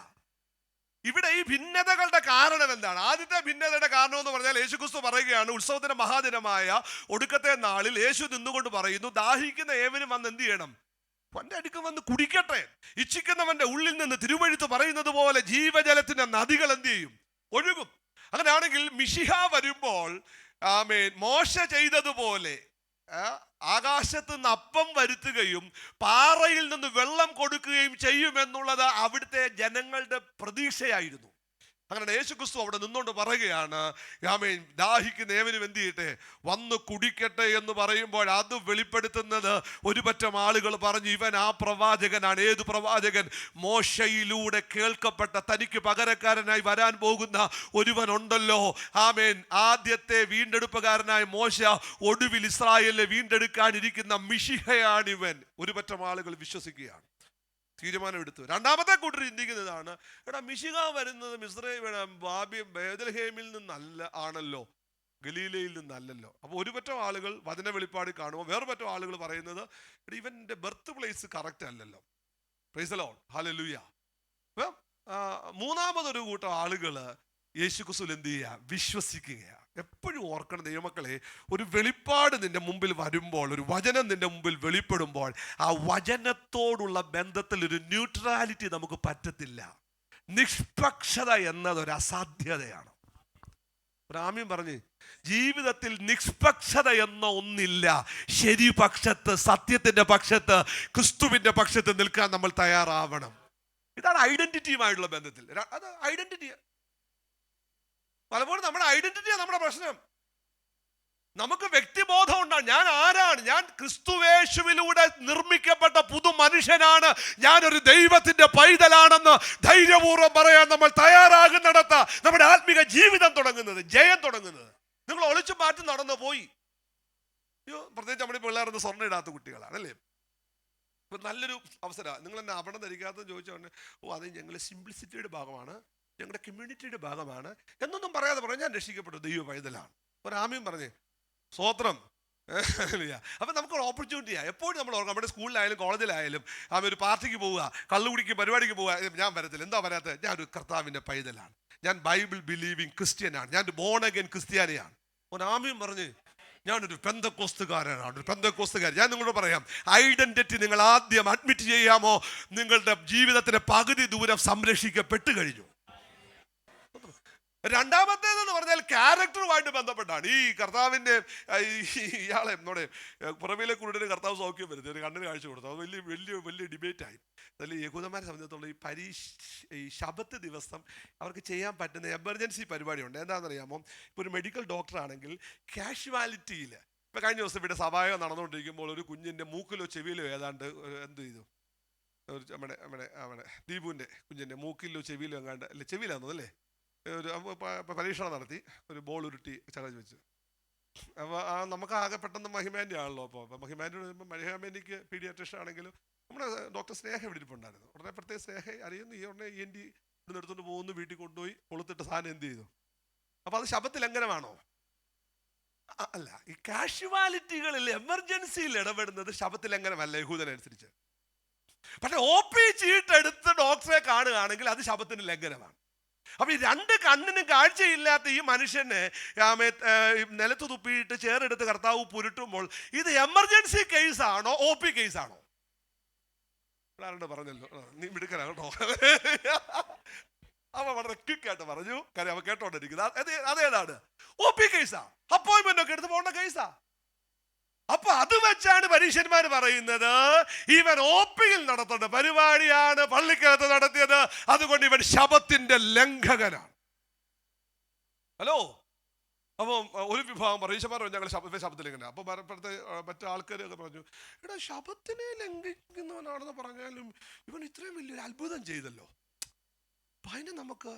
ഇവിടെ ഈ ഭിന്നതകളുടെ കാരണം എന്താണ്? ആദ്യത്തെ ഭിന്നതയുടെ കാരണം എന്ന് പറഞ്ഞാൽ യേശുക്രിസ്തു പറയുകയാണ്, ഉത്സവത്തിന്റെ മഹാദിനമായ ഒടുക്കത്തെ നാളിൽ യേശു നിന്നുകൊണ്ട് പറയുന്നു, ദാഹിക്കുന്ന ഏവനും വന്ന് എന്ത് ചെയ്യണം? അവന്റെ അടുക്കം വന്ന് കുടിക്കട്ടെ. ഇച്ഛിക്കുന്നവന്റെ ഉള്ളിൽ നിന്ന് തിരുവെഴുത്ത് പറയുന്നത് പോലെ ജീവജലത്തിന്റെ നദികൾ എന്ത് ചെയ്യും? ഒഴുകും. അങ്ങനെയാണെങ്കിൽ മിശിഹ വരുമ്പോൾ മോശ ചെയ്തതുപോലെ ആകാശത്ത് നിന്ന് അപ്പം വരുത്തുകയും പാറയിൽ നിന്ന് വെള്ളം കൊടുക്കുകയും ചെയ്യുമെന്നുള്ളത് അവിടുത്തെ ജനങ്ങളുടെ പ്രതീക്ഷയായിരുന്നു. അങ്ങനെ യേശുക്രിസ്തു അവിടെ നിന്നുകൊണ്ട് പറയുകയാണ്, ദാഹിക്കുന്ന ഏവനും എന്ത് ചെയ്യട്ടെ? വന്ന് കുടിക്കട്ടെ എന്ന് പറയുമ്പോൾ അത് വെളിപ്പെടുത്തുന്നത് ഒരുപറ്റം ആളുകൾ പറഞ്ഞു, ഇവൻ ആ പ്രവാചകനാണ്. ഏത് പ്രവാചകൻ? മോശയിലൂടെ കേൾക്കപ്പെട്ട തനിക്ക് പകരക്കാരനായി വരാൻ പോകുന്ന ഒരുവനുണ്ടല്ലോ. ആദ്യത്തെ വീണ്ടെടുപ്പുകാരനായ മോശ ഒടുവിൽ ഇസ്രായേലിനെ വീണ്ടെടുക്കാനിരിക്കുന്ന മിശിഹയാണിവൻ. ഒരുപറ്റം ആളുകൾ വിശ്വസിക്കുകയാണ്. തീരുമാനമെടുത്തു. രണ്ടാമത്തെ കൂട്ടർ ചിന്തിക്കുന്നതാണ്, എടാ മിശിഹ വരുന്നത് ബേത്ലഹേമിൽ നിന്നല്ല ആണല്ലോ, ഗലീലയിൽ നിന്നല്ലല്ലോ. അപ്പോൾ ഒരു പറ്റം ആളുകൾ വചന വെളിപ്പാട് കാണുമ്പോൾ വേറെ പറ്റം ആളുകൾ പറയുന്നത് ഇവന്റെ ബർത്ത് പ്ലേസ് കറക്റ്റ് അല്ലല്ലോ. Price the Lord, hallelujah. അപ്പം മൂന്നാമതൊരു കൂട്ടം ആളുകൾ യേശുക്രിസ്തുവിൽ എന്ത് ചെയ്യുക? വിശ്വസിക്കുകയാണ്. എപ്പോഴും ഓർക്കണം ദൈവമക്കളെ, ഒരു വെളിപ്പാട് നിന്റെ മുമ്പിൽ വരുമ്പോൾ, ഒരു വചനം നിന്റെ മുമ്പിൽ വെളിപ്പെടുമ്പോൾ, ആ വചനത്തോടുള്ള ബന്ധത്തിൽ ഒരു ന്യൂട്രാലിറ്റി നമുക്ക് പറ്റത്തില്ല. നിഷ്പക്ഷത എന്നതൊരു അസാധ്യതയാണ്. ആമീൻ പറഞ്ഞ്. ജീവിതത്തിൽ നിഷ്പക്ഷത എന്ന ഒന്നില്ല. ശരി പക്ഷത്ത്, സത്യത്തിന്റെ പക്ഷത്ത്, ക്രിസ്തുവിന്റെ പക്ഷത്ത് നിൽക്കാൻ നമ്മൾ തയ്യാറാവണം. ഇതാണ് ഐഡന്റിറ്റിയുമായിട്ടുള്ള ബന്ധത്തിൽ. അത് ഐഡന്റിറ്റി. പലപ്പോഴും നമ്മുടെ ഐഡന്റിറ്റിയാണ് നമ്മുടെ പ്രശ്നം. നമുക്ക് വ്യക്തിബോധം ഉണ്ടാകും. ഞാൻ ആരാണ്? ഞാൻ ക്രിസ്തുവേശുവിലൂടെ നിർമ്മിക്കപ്പെട്ട പുതു മനുഷ്യനാണ്. ഞാനൊരു ദൈവത്തിന്റെ പൈതലാണെന്ന് ധൈര്യപൂർവ്വം പറയാൻ നമ്മൾ തയ്യാറാകുന്നിടത്ത് നമ്മുടെ ആത്മീക ജീവിതം തുടങ്ങുന്നത്, ജയം തുടങ്ങുന്നത്. നിങ്ങൾ ഒളിച്ചു മാറ്റി നടന്നു പോയി. അയ്യോ, പ്രത്യേകിച്ച് നമ്മുടെ പിള്ളേർന്ന് സ്വർണ്ണം ഇടാത്ത കുട്ടികളാണ് അല്ലേ? ഇപ്പൊ നല്ലൊരു അവസരമാണ്. നിങ്ങൾ എന്നെ അവിടെ ധരിക്കാത്തെന്ന് ചോദിച്ചോണ്ട്, അത് ഞങ്ങളുടെ സിംപ്ലിസിറ്റിയുടെ ഭാഗമാണ്, ഞങ്ങളുടെ കമ്മ്യൂണിറ്റിയുടെ ഭാഗമാണ് എന്നൊന്നും പറയാതെ പറഞ്ഞു ഞാൻ രക്ഷിക്കപ്പെട്ടു, ദൈവ പൈതലാണ്. ഒരു ആമീൻ പറഞ്ഞേ, സ്വോത്രം. അപ്പം നമുക്കൊരു ഓപ്പർച്യൂണിറ്റിയാണ്. എപ്പോഴും നമ്മൾ ഓർക്കാം, നമ്മുടെ സ്കൂളിലായാലും കോളേജിലായാലും ഒരു പാർട്ടിക്ക് പോവുക, കള്ളുകുടിക്ക് പരിപാടിക്ക് പോവുക, ഞാൻ വരത്തില്ല. എന്താ വരാത്തത്? ഞാൻ ഒരു കർത്താവിൻ്റെ പൈതലാണ്, ഞാൻ ബൈബിൾ ബിലീവിങ് ക്രിസ്ത്യനാണ്, ഞാൻ ഒരു ബോൺ അഗൈൻ ക്രിസ്ത്യാനിയാണ്. ഒരു ആമീൻ പറഞ്ഞ്, ഞാനൊരു പെന്തക്കോസ്തുകാരനാണ്, ഒരു പെന്തക്കോസ്തുകാരൻ. ഞാൻ നിങ്ങളോട് പറയാം, ഐഡന്റിറ്റി നിങ്ങൾ ആദ്യം അഡ്മിറ്റ് ചെയ്യാമോ, നിങ്ങളുടെ ജീവിതത്തിന്റെ പകുതി ദൂരം സംരക്ഷിക്കപ്പെട്ടു കഴിഞ്ഞു. രണ്ടാമത്തേതെന്ന് പറഞ്ഞാൽ ക്യാരക്ടറുമായിട്ട് ബന്ധപ്പെട്ടാണ്. ഈ കർത്താവിൻ്റെ ഇയാളെ നമ്മുടെ പുറമേലെ കുരുടന് കർത്താവ് സൗഖ്യം വരുന്നത്, ഒരു കണ്ണിന് കാഴ്ച കൊടുത്തു. അത് വലിയ വലിയ വലിയ ഡിബേറ്റായി. അതിൽ യഹൂദന്മാരെ സംബന്ധിച്ചിടത്തോളം ഈ ശബത്ത് ദിവസം അവർക്ക് ചെയ്യാൻ പറ്റുന്ന എമർജൻസി പരിപാടിയുണ്ട്. എന്താണെന്നറിയാമോ? ഇപ്പോൾ ഒരു മെഡിക്കൽ ഡോക്ടർ ആണെങ്കിൽ കാഷ്വാലിറ്റിയിൽ, ഇപ്പോൾ കഴിഞ്ഞ ദിവസം ഇവിടെ സഭായം നടന്നുകൊണ്ടിരിക്കുമ്പോൾ ഒരു കുഞ്ഞിൻ്റെ മൂക്കിലോ ചെവിയിലോ ഏതാണ്ട് എന്ത് ചെയ്തു, നമ്മുടെ നമ്മുടെ അവിടെ ദീപുവിൻ്റെ കുഞ്ഞിൻ്റെ മൂക്കിലോ ചെവിയിലോ എങ്ങാണ്ട്, അല്ലേ ചെവിയിലാണെന്നല്ലേ, ഒരു പരീക്ഷണം നടത്തി, ഒരു ബോൾ ഉരുട്ടി ചകച്ച് വെച്ച്. അപ്പോൾ നമുക്ക് ആകെ പെട്ടെന്ന് മഹിമാൻ്റെ ആണല്ലോ. അപ്പോൾ മഹിമാൻ്റെ മഹിമാൻ്റെക്ക് പീഡിയാട്രിഷൻ ആണെങ്കിലും നമ്മുടെ ഡോക്ടർ സ്നേഹ ഇവിടെ ഇരിപ്പുണ്ടായിരുന്നു. ഉടനെ പ്രത്യേക സ്നേഹ അറിയുന്നു, ഈ ഉടനെ ENT ഇവിടെ എടുത്തുകൊണ്ട് പോകുന്നു, വീട്ടിൽ കൊണ്ടുപോയി കൊളുത്തിട്ട് സാധനം എന്ത് ചെയ്തു. അപ്പോൾ അത് ശബത്തിൽ ലംഘനമാണോ? അല്ല. ഈ കാഷ്വാലിറ്റികളിൽ എമർജൻസിയിൽ ഇടപെടുന്നത് ശബത്തിൽ ലംഘനമല്ല യഹൂദനനുസരിച്ച്. പക്ഷെ OP ചീട്ടെടുത്ത് ഡോക്ടറെ കാണുകയാണെങ്കിൽ അത് ശബത്തിന് ലംഘനമാണ്. അപ്പൊ ഈ രണ്ട് കണ്ണിനും കാഴ്ചയില്ലാത്ത ഈ മനുഷ്യനെ നിലത്ത് തുപ്പിയിട്ട് ചേറെടുത്ത് കർത്താവ് പുരുട്ടുമ്പോൾ ഇത് എമർജൻസി കേസാണോ OP കേസാണോ? ആരുടെ പറഞ്ഞല്ലോ, നീ മിടുക്കനാ കേട്ടോ. അവ വളരെ ക്വിക്കായിട്ട് പറഞ്ഞു, കാര്യം അവ കേട്ടോണ്ടിരിക്കുന്നത്. അതേതാണ്? OP കേസാ, അപ്പോയിന്റ്മെന്റ് ഒക്കെ എടുത്ത് പോകേണ്ട കേസാ. അപ്പൊ അത് വെച്ചാണ് പരീക്ഷന്മാർ പറയുന്നത്, ഇവൻ OPയിൽ നടത്തേണ്ട പരിപാടിയാണ് പള്ളിക്കകത്ത് നടത്തിയത്, അതുകൊണ്ട് ഇവൻ ശബത്തിന്റെ ലംഘകനാണ്. ഹലോ. അപ്പം ഒരു വിഭാഗം പരീക്ഷന്മാർ ഞങ്ങൾ ശബത്തിൽ ലംഘന. അപ്പൊ മറ്റു ആൾക്കാരൊക്കെ പറഞ്ഞു, എടാ ശബത്തിനെ ലംഘിക്കുന്നവനാണെന്ന് പറഞ്ഞാലും ഇവൻ ഇത്രയും വലിയൊരു അത്ഭുതം ചെയ്തല്ലോ, അതിനെ നമുക്ക്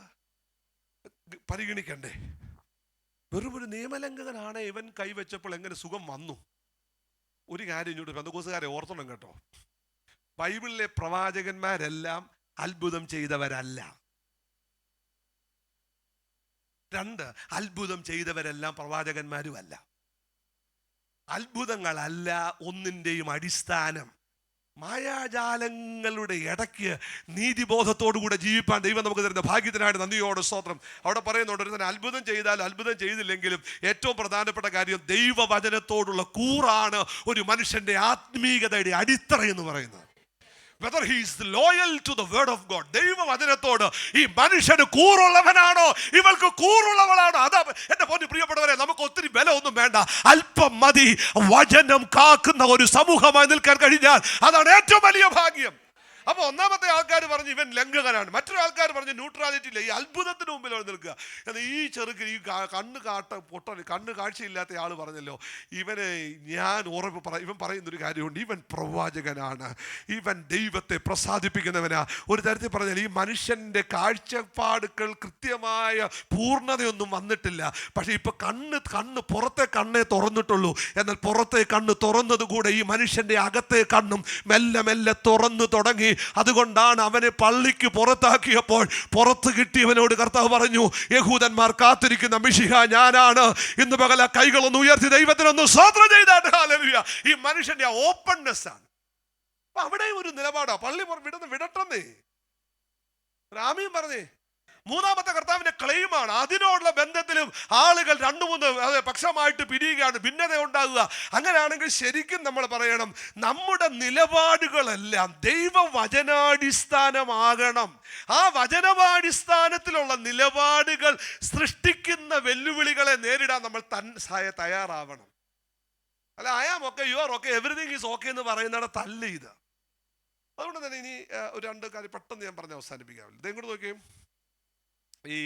പരിഗണിക്കണ്ടേ? വെറും ഒരു നിയമലംഘകനാണ് ഇവൻ കൈവച്ചപ്പോൾ എങ്ങനെ സുഖം വന്നു? ഒരു കാര്യം ഇങ്ങോട്ട് പെന്തക്കോസ്തുകാരെ ഓർത്തണം കേട്ടോ, ബൈബിളിലെ പ്രവാചകന്മാരെല്ലാം അത്ഭുതം ചെയ്തവരല്ല. രണ്ട്, അത്ഭുതം ചെയ്തവരെല്ലാം പ്രവാചകന്മാരുമല്ല. അത്ഭുതങ്ങളല്ല ഒന്നിൻ്റെയും അടിസ്ഥാനം. മായാജാലങ്ങളുടെ ഇടയ്ക്ക് നീതിബോധത്തോടുകൂടെ ജീവിപ്പാൻ ദൈവം നമുക്ക് തരുന്ന ഭാഗ്യത്തിനായിട്ട് നന്ദിയോട് സ്തോത്രം. അവിടെ പറയുന്നുണ്ട്, തന്നെ അത്ഭുതം ചെയ്താലും അത്ഭുതം ചെയ്തില്ലെങ്കിലും ഏറ്റവും പ്രധാനപ്പെട്ട കാര്യം ദൈവവചനത്തോടുള്ള കൂറാണ് ഒരു മനുഷ്യന്റെ ആത്മീയതയുടെ അടിത്തറ എന്ന് പറയുന്നത്. Whether he is loyal to the word of God, ദൈവവചനത്തോട് ഈ മനുഷ്യന് കൂറുള്ളവനാണോ, ഇവൾക്ക് കൂറുള്ളവളാണോ? അതാ എന്റെ പൊന്നു പ്രിയപ്പെട്ടവരെ, നമുക്ക് ഒത്തിരി ബലം ഒന്നും വേണ്ട, അല്പം മതി. വചനം കാക്കുന്ന ഒരു സമൂഹമായി നിൽക്കാൻ കഴിഞ്ഞാൽ അതാണ് ഏറ്റവും വലിയ ഭാഗ്യം. അപ്പൊ ഒന്നാമത്തെ ആൾക്കാർ പറഞ്ഞു ഇവൻ ലംഘകനാണ്, മറ്റൊരു ആൾക്കാർ പറഞ്ഞു ന്യൂട്രാലിറ്റി ഇല്ല, ഈ അത്ഭുതത്തിന് മുമ്പിൽ നിൽക്കുക. എന്നാൽ ഈ ചെറുക്ക് ഈ കണ്ണ് കാഴ്ചയില്ലാത്ത ആൾ പറഞ്ഞല്ലോ, ഇവനെ ഞാൻ ഇവൻ പറയുന്നൊരു കാര്യമുണ്ട്, ഇവൻ പ്രവാചകനാണ്, ഇവൻ ദൈവത്തെ പ്രസാദിപ്പിക്കുന്നവനാ. ഒരു തരത്തിൽ പറഞ്ഞാൽ ഈ മനുഷ്യന്റെ കാഴ്ചപ്പാടുകൾ കൃത്യമായ പൂർണ്ണതയൊന്നും വന്നിട്ടില്ല. പക്ഷെ ഇപ്പൊ കണ്ണ് പുറത്തെ കണ്ണേ തുറന്നിട്ടുള്ളൂ. എന്നാൽ പുറത്തെ കണ്ണ് തുറന്നതുകൂടെ ഈ മനുഷ്യന്റെ അകത്തെ കണ്ണും മെല്ലെ മെല്ലെ തുറന്നു തുടങ്ങി. അതുകൊണ്ടാണ് അവനെ പള്ളിക്ക് പുറത്താക്കിയപ്പോൾ പുറത്ത് കിട്ടിയവനോട് കർത്താവ് പറഞ്ഞു, യഹൂദന്മാർ കാത്തിരിക്കുന്ന മിശിഹ ഞാനാണ്. ഇന്ന് പകല കൈകളൊന്ന് ഉയർത്തി ദൈവത്തിനൊന്ന് സ്തോത്രം ചെയ്താൽ ഹല്ലേലൂയ. ഈ മനുഷ്യന്റെ ഓപ്പൺനെസ് ആണ്. അവിടെ ഒരു നിലപാടാ, പള്ളി വിടട്ടെന്നേ ആമീൻ പറഞ്ഞേ. മൂന്നാമത്തെ കർത്താവിന്റെ ക്ലെയിമാണ്. അതിനോടുള്ള ബന്ധത്തിലും ആളുകൾ 2-3 പക്ഷമായിട്ട് പിരിയുകയാണ്, ഭിന്നത ഉണ്ടാകുക. അങ്ങനെയാണെങ്കിൽ ശരിക്കും നമ്മൾ പറയണം, നമ്മുടെ നിലപാടുകളെല്ലാം ദൈവവചനാടിസ്ഥാനമാകണം. ആ വചനവാടിസ്ഥാനത്തിലുള്ള നിലപാടുകൾ സൃഷ്ടിക്കുന്ന വെല്ലുവിളികളെ നേരിടാൻ നമ്മൾ തയ്യാറാവണം. അല്ല I am okay, you are okay, everything is okay എന്ന് പറയുന്നിടത്തല്ല ഇത്. അതുകൊണ്ട് തന്നെ ഇനി ഒരു 2 കാര്യം പെട്ടെന്ന് ഞാൻ പറഞ്ഞ് അവസാനിപ്പിക്കാമല്ലോ. ഇതേ കൂടെ നോക്കിയും ഈ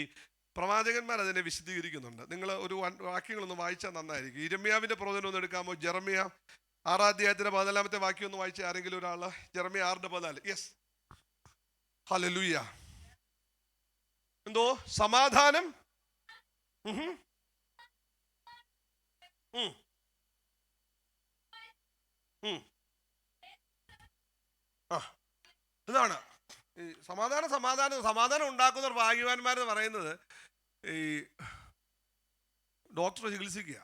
പ്രവാചകന്മാർ അതിനെ വിശദീകരിക്കുന്നുണ്ട്. നിങ്ങൾ ഒരു വാക്യങ്ങളൊന്ന് വായിച്ചാൽ നന്നായിരിക്കും. യിരെമ്യാവിന്റെ പ്രവചനം ഒന്ന് എടുക്കാമോ? ജെറമ്യ 6-ാം അധ്യായത്തിന്റെ 14-ാമത്തെ വാക്യം ഒന്ന് വായിച്ച ആരെങ്കിലും ഒരാള്. ജെറമ്യ 6:14. Yes, hallelujah. എന്തോ സമാധാനം ഇതാണ് ഈ സമാധാനം ഉണ്ടാക്കുന്നവർ ഭാഗ്യവാന്മാരെന്ന് പറയുന്നത്. ഈ ഡോക്ടർ ചികിത്സിക്കുക,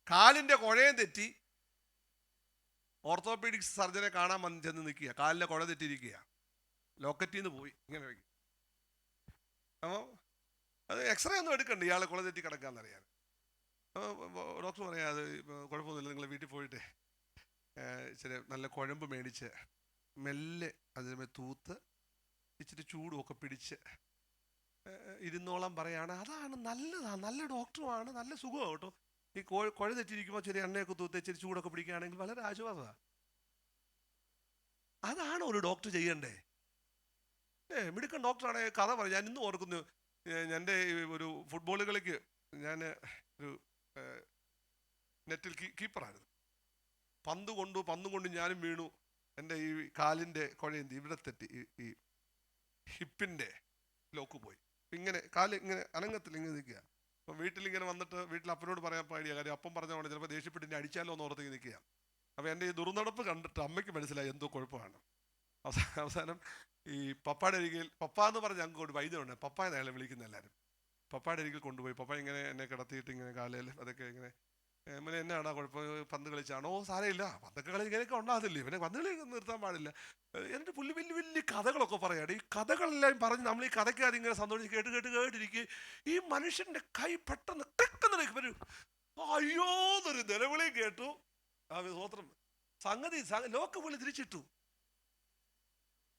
കാലിന്റെ കുഴയും തെറ്റി ഓർത്തോപീഡിക്സ് സർജനെ കാണാൻ ചെന്ന് നിൽക്കുക, കാലിന്റെ കുഴ തെറ്റിയിരിക്കുക, ലോക്കറ്റിൽ നിന്ന് പോയി ഇങ്ങനെ വയ്ക്കും. അപ്പോൾ അത് എക്സ്റേ ഒന്നും എടുക്കണ്ട, ഇയാളെ കുഴ തെറ്റി കിടക്കാന്നറിയാൻ. ഡോക്ടർ പറയാം അത് കുഴപ്പമൊന്നുമില്ല, നിങ്ങൾ വീട്ടിൽ പോയിട്ട് ഇച്ചിരി നല്ല കുഴമ്പ് മേടിച്ച് മെല്ലെ അതിന് തൂത്ത് ഇച്ചിരി ചൂടുമൊക്കെ പിടിച്ച് ഇരുന്നോളം പറയാണ്. അതാണ് നല്ലതാണ്, നല്ല ഡോക്ടറുമാണ്, നല്ല സുഖമാണ് കേട്ടോ. ഈ കുഴ തെറ്റിയിരിക്കുമ്പോൾ ചെറിയ എണ്ണയൊക്കെ തൂത്ത് ഇച്ചിരി ചൂടൊക്കെ പിടിക്കുകയാണെങ്കിൽ വളരെ ആശ്വാസമാണ്. അതാണ് ഒരു ഡോക്ടർ ചെയ്യണ്ടേ. മിടുക്കൻ ഡോക്ടറാണ്. കഥ പറയും. ഞാൻ ഇന്നും ഓർക്കുന്നു, എൻ്റെ ഒരു ഫുട്ബോൾ കളിക്ക് ഞാൻ ഒരു നെറ്റിൽ കീപ്പറായിരുന്നു. പന്ത് കൊണ്ട് ഞാനും വീണു. എൻ്റെ ഈ കാലിൻ്റെ കുഴയുന്നത് ഇവിടെ തെറ്റി, ഈ ഹിപ്പിൻ്റെ ലോക്ക് പോയി. ഇങ്ങനെ കാല് ഇങ്ങനെ അനങ്ങത്തിൽ ഇങ്ങനെ നിൽക്കുക. അപ്പം വീട്ടിലിങ്ങനെ വന്നിട്ട് വീട്ടിൽ അപ്പനോട് പറയാൻ പാടിയ കാര്യം, അപ്പം പറഞ്ഞോണ്ട് ചിലപ്പോൾ ദേഷ്യപ്പെട്ട് എന്നെ അടിച്ചാലോ എന്ന് ഓർത്തേക്ക് നിൽക്കുക. അപ്പോൾ എൻ്റെ ഈ ദുർനടപ്പ് കണ്ടിട്ട് അമ്മയ്ക്ക് മനസ്സിലായി എന്തോ കുഴപ്പമാണ്. അവസാനം ഈ പപ്പായുടെ അരികിൽ, പപ്പ എന്ന് പറഞ്ഞ് അങ്ങോട്ട് വൈദ്യുണ്ട്, പപ്പായെന്ന് അയാളെ വിളിക്കുന്ന എല്ലാവരും. പപ്പായുടെ അരികിൽ കൊണ്ടുപോയി പപ്പ ഇങ്ങനെ എന്നെ കിടത്തിയിട്ട് ഇങ്ങനെ കാലയിൽ അതൊക്കെ ഇങ്ങനെ എന്നാടാ കുഴപ്പം, പന്ത് കളിച്ചാണോ? സാരമില്ല, പന്തൊക്കെ കളി ഇങ്ങനെയൊക്കെ ഉണ്ടാകത്തില്ലേ, പിന്നെ പന്ത് കളി നിർത്താൻ പാടില്ല. എന്നിട്ട് പുള്ളി വലിയ വലിയ കഥകളൊക്കെ പറയാണ്. ഈ കഥകളെല്ലാം പറഞ്ഞ് നമ്മൾ ഈ കഥയ്ക്ക് അതിങ്ങനെ സന്തോഷിച്ച് കേട്ടിരിക്കുക. ഈ മനുഷ്യന്റെ കൈ പെട്ടെന്ന് കിടക്കുന്ന വരും. അയ്യോ എന്നൊരു നിലവിളി കേട്ടു. സ്വോത്രം. സംഗതി ലോക്ക് പുള്ളി തിരിച്ചിട്ടു.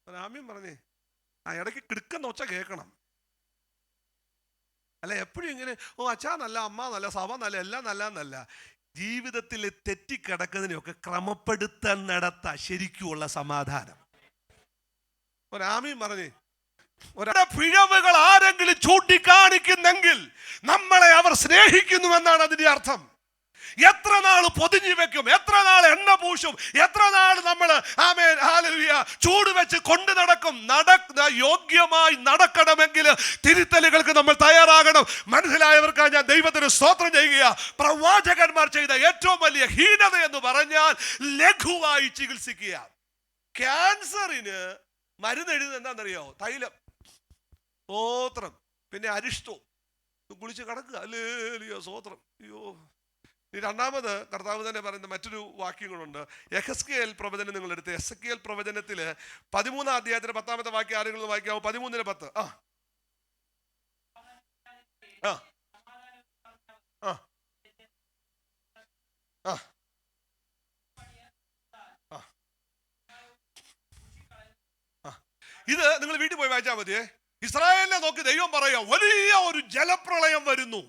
ആമ്യം പറഞ്ഞേ, ഇടയ്ക്ക് കിടക്കുന്ന ഒച്ച കേൾക്കണം. അല്ല എപ്പോഴും ഇങ്ങനെ അച്ഛാ നല്ല, അമ്മ നല്ല, സഭ നല്ല, എല്ലാം നല്ലതെന്നല്ല. ജീവിതത്തിൽ തെറ്റിക്കിടക്കുന്നതിനെയൊക്കെ ക്രമപ്പെടുത്തുന്നിടത്ത ശരിക്കുമുള്ള സമാധാനം. ഒരാമീൻ പറഞ്ഞേ, ഒരാളുടെ പിഴവുകൾ ആരെങ്കിലും ചൂണ്ടിക്കാണിക്കുന്നെങ്കിൽ നമ്മളെ അവർ സ്നേഹിക്കുന്നുവെന്നാണ് അതിന്റെ അർത്ഥം. എത്ര നാൾ പൊതിഞ്ഞു വെക്കും, എത്ര നാൾ എണ്ണ പൂശും, എത്ര നാൾ നമ്മൾ ആമേൻ ഹല്ലേലൂയ ചൂട് വെച്ച് കൊണ്ടു നടക്കും. യോഗ്യമായി നടക്കണമെങ്കിൽ തിരുത്തലുകൾക്ക് നമ്മൾ തയ്യാറാകണം. മനസ്സിലായവർക്കാണ് ഞാൻ ദൈവത്തിന് സ്തോത്രം ചെയ്യുക. പ്രവാചകന്മാർ ചെയ്ത ഏറ്റവും വലിയ ഹീനത എന്ന് പറഞ്ഞാൽ ലഘുവായി ചികിത്സിക്കുക. ക്യാൻസറിന് മരുന്ന് എഴുതുന്നത് എന്താണെന്നറിയോ? തൈലം, സ്തോത്രം, പിന്നെ അരിഷ്ടവും കുളിച്ച് കിടക്കുക. ഹല്ലേലൂയ സ്തോത്രം. അയ്യോ, ഈ രണ്ടാമത് കർത്താവ് തന്നെ പറയുന്ന മറ്റൊരു വാക്യങ്ങളുണ്ട്. യെഹെസ്കേൽ പ്രവചനം നിങ്ങൾ എടുത്ത്, യെഹെസ്കേൽ പ്രവചനത്തില് 13-ാം അധ്യായത്തിന്റെ 10-ാമത്തെ വാക്യം ആരെങ്കിലും വായിക്കാവോ? 13:10. ഇത് നിങ്ങൾ വീട്ടിൽ പോയി വായിച്ചാൽ മതിയേ. ഇസ്രായേലിനെ നോക്കി ദൈവം പറയാം, വലിയ ഒരു ജലപ്രളയം വരുന്നു.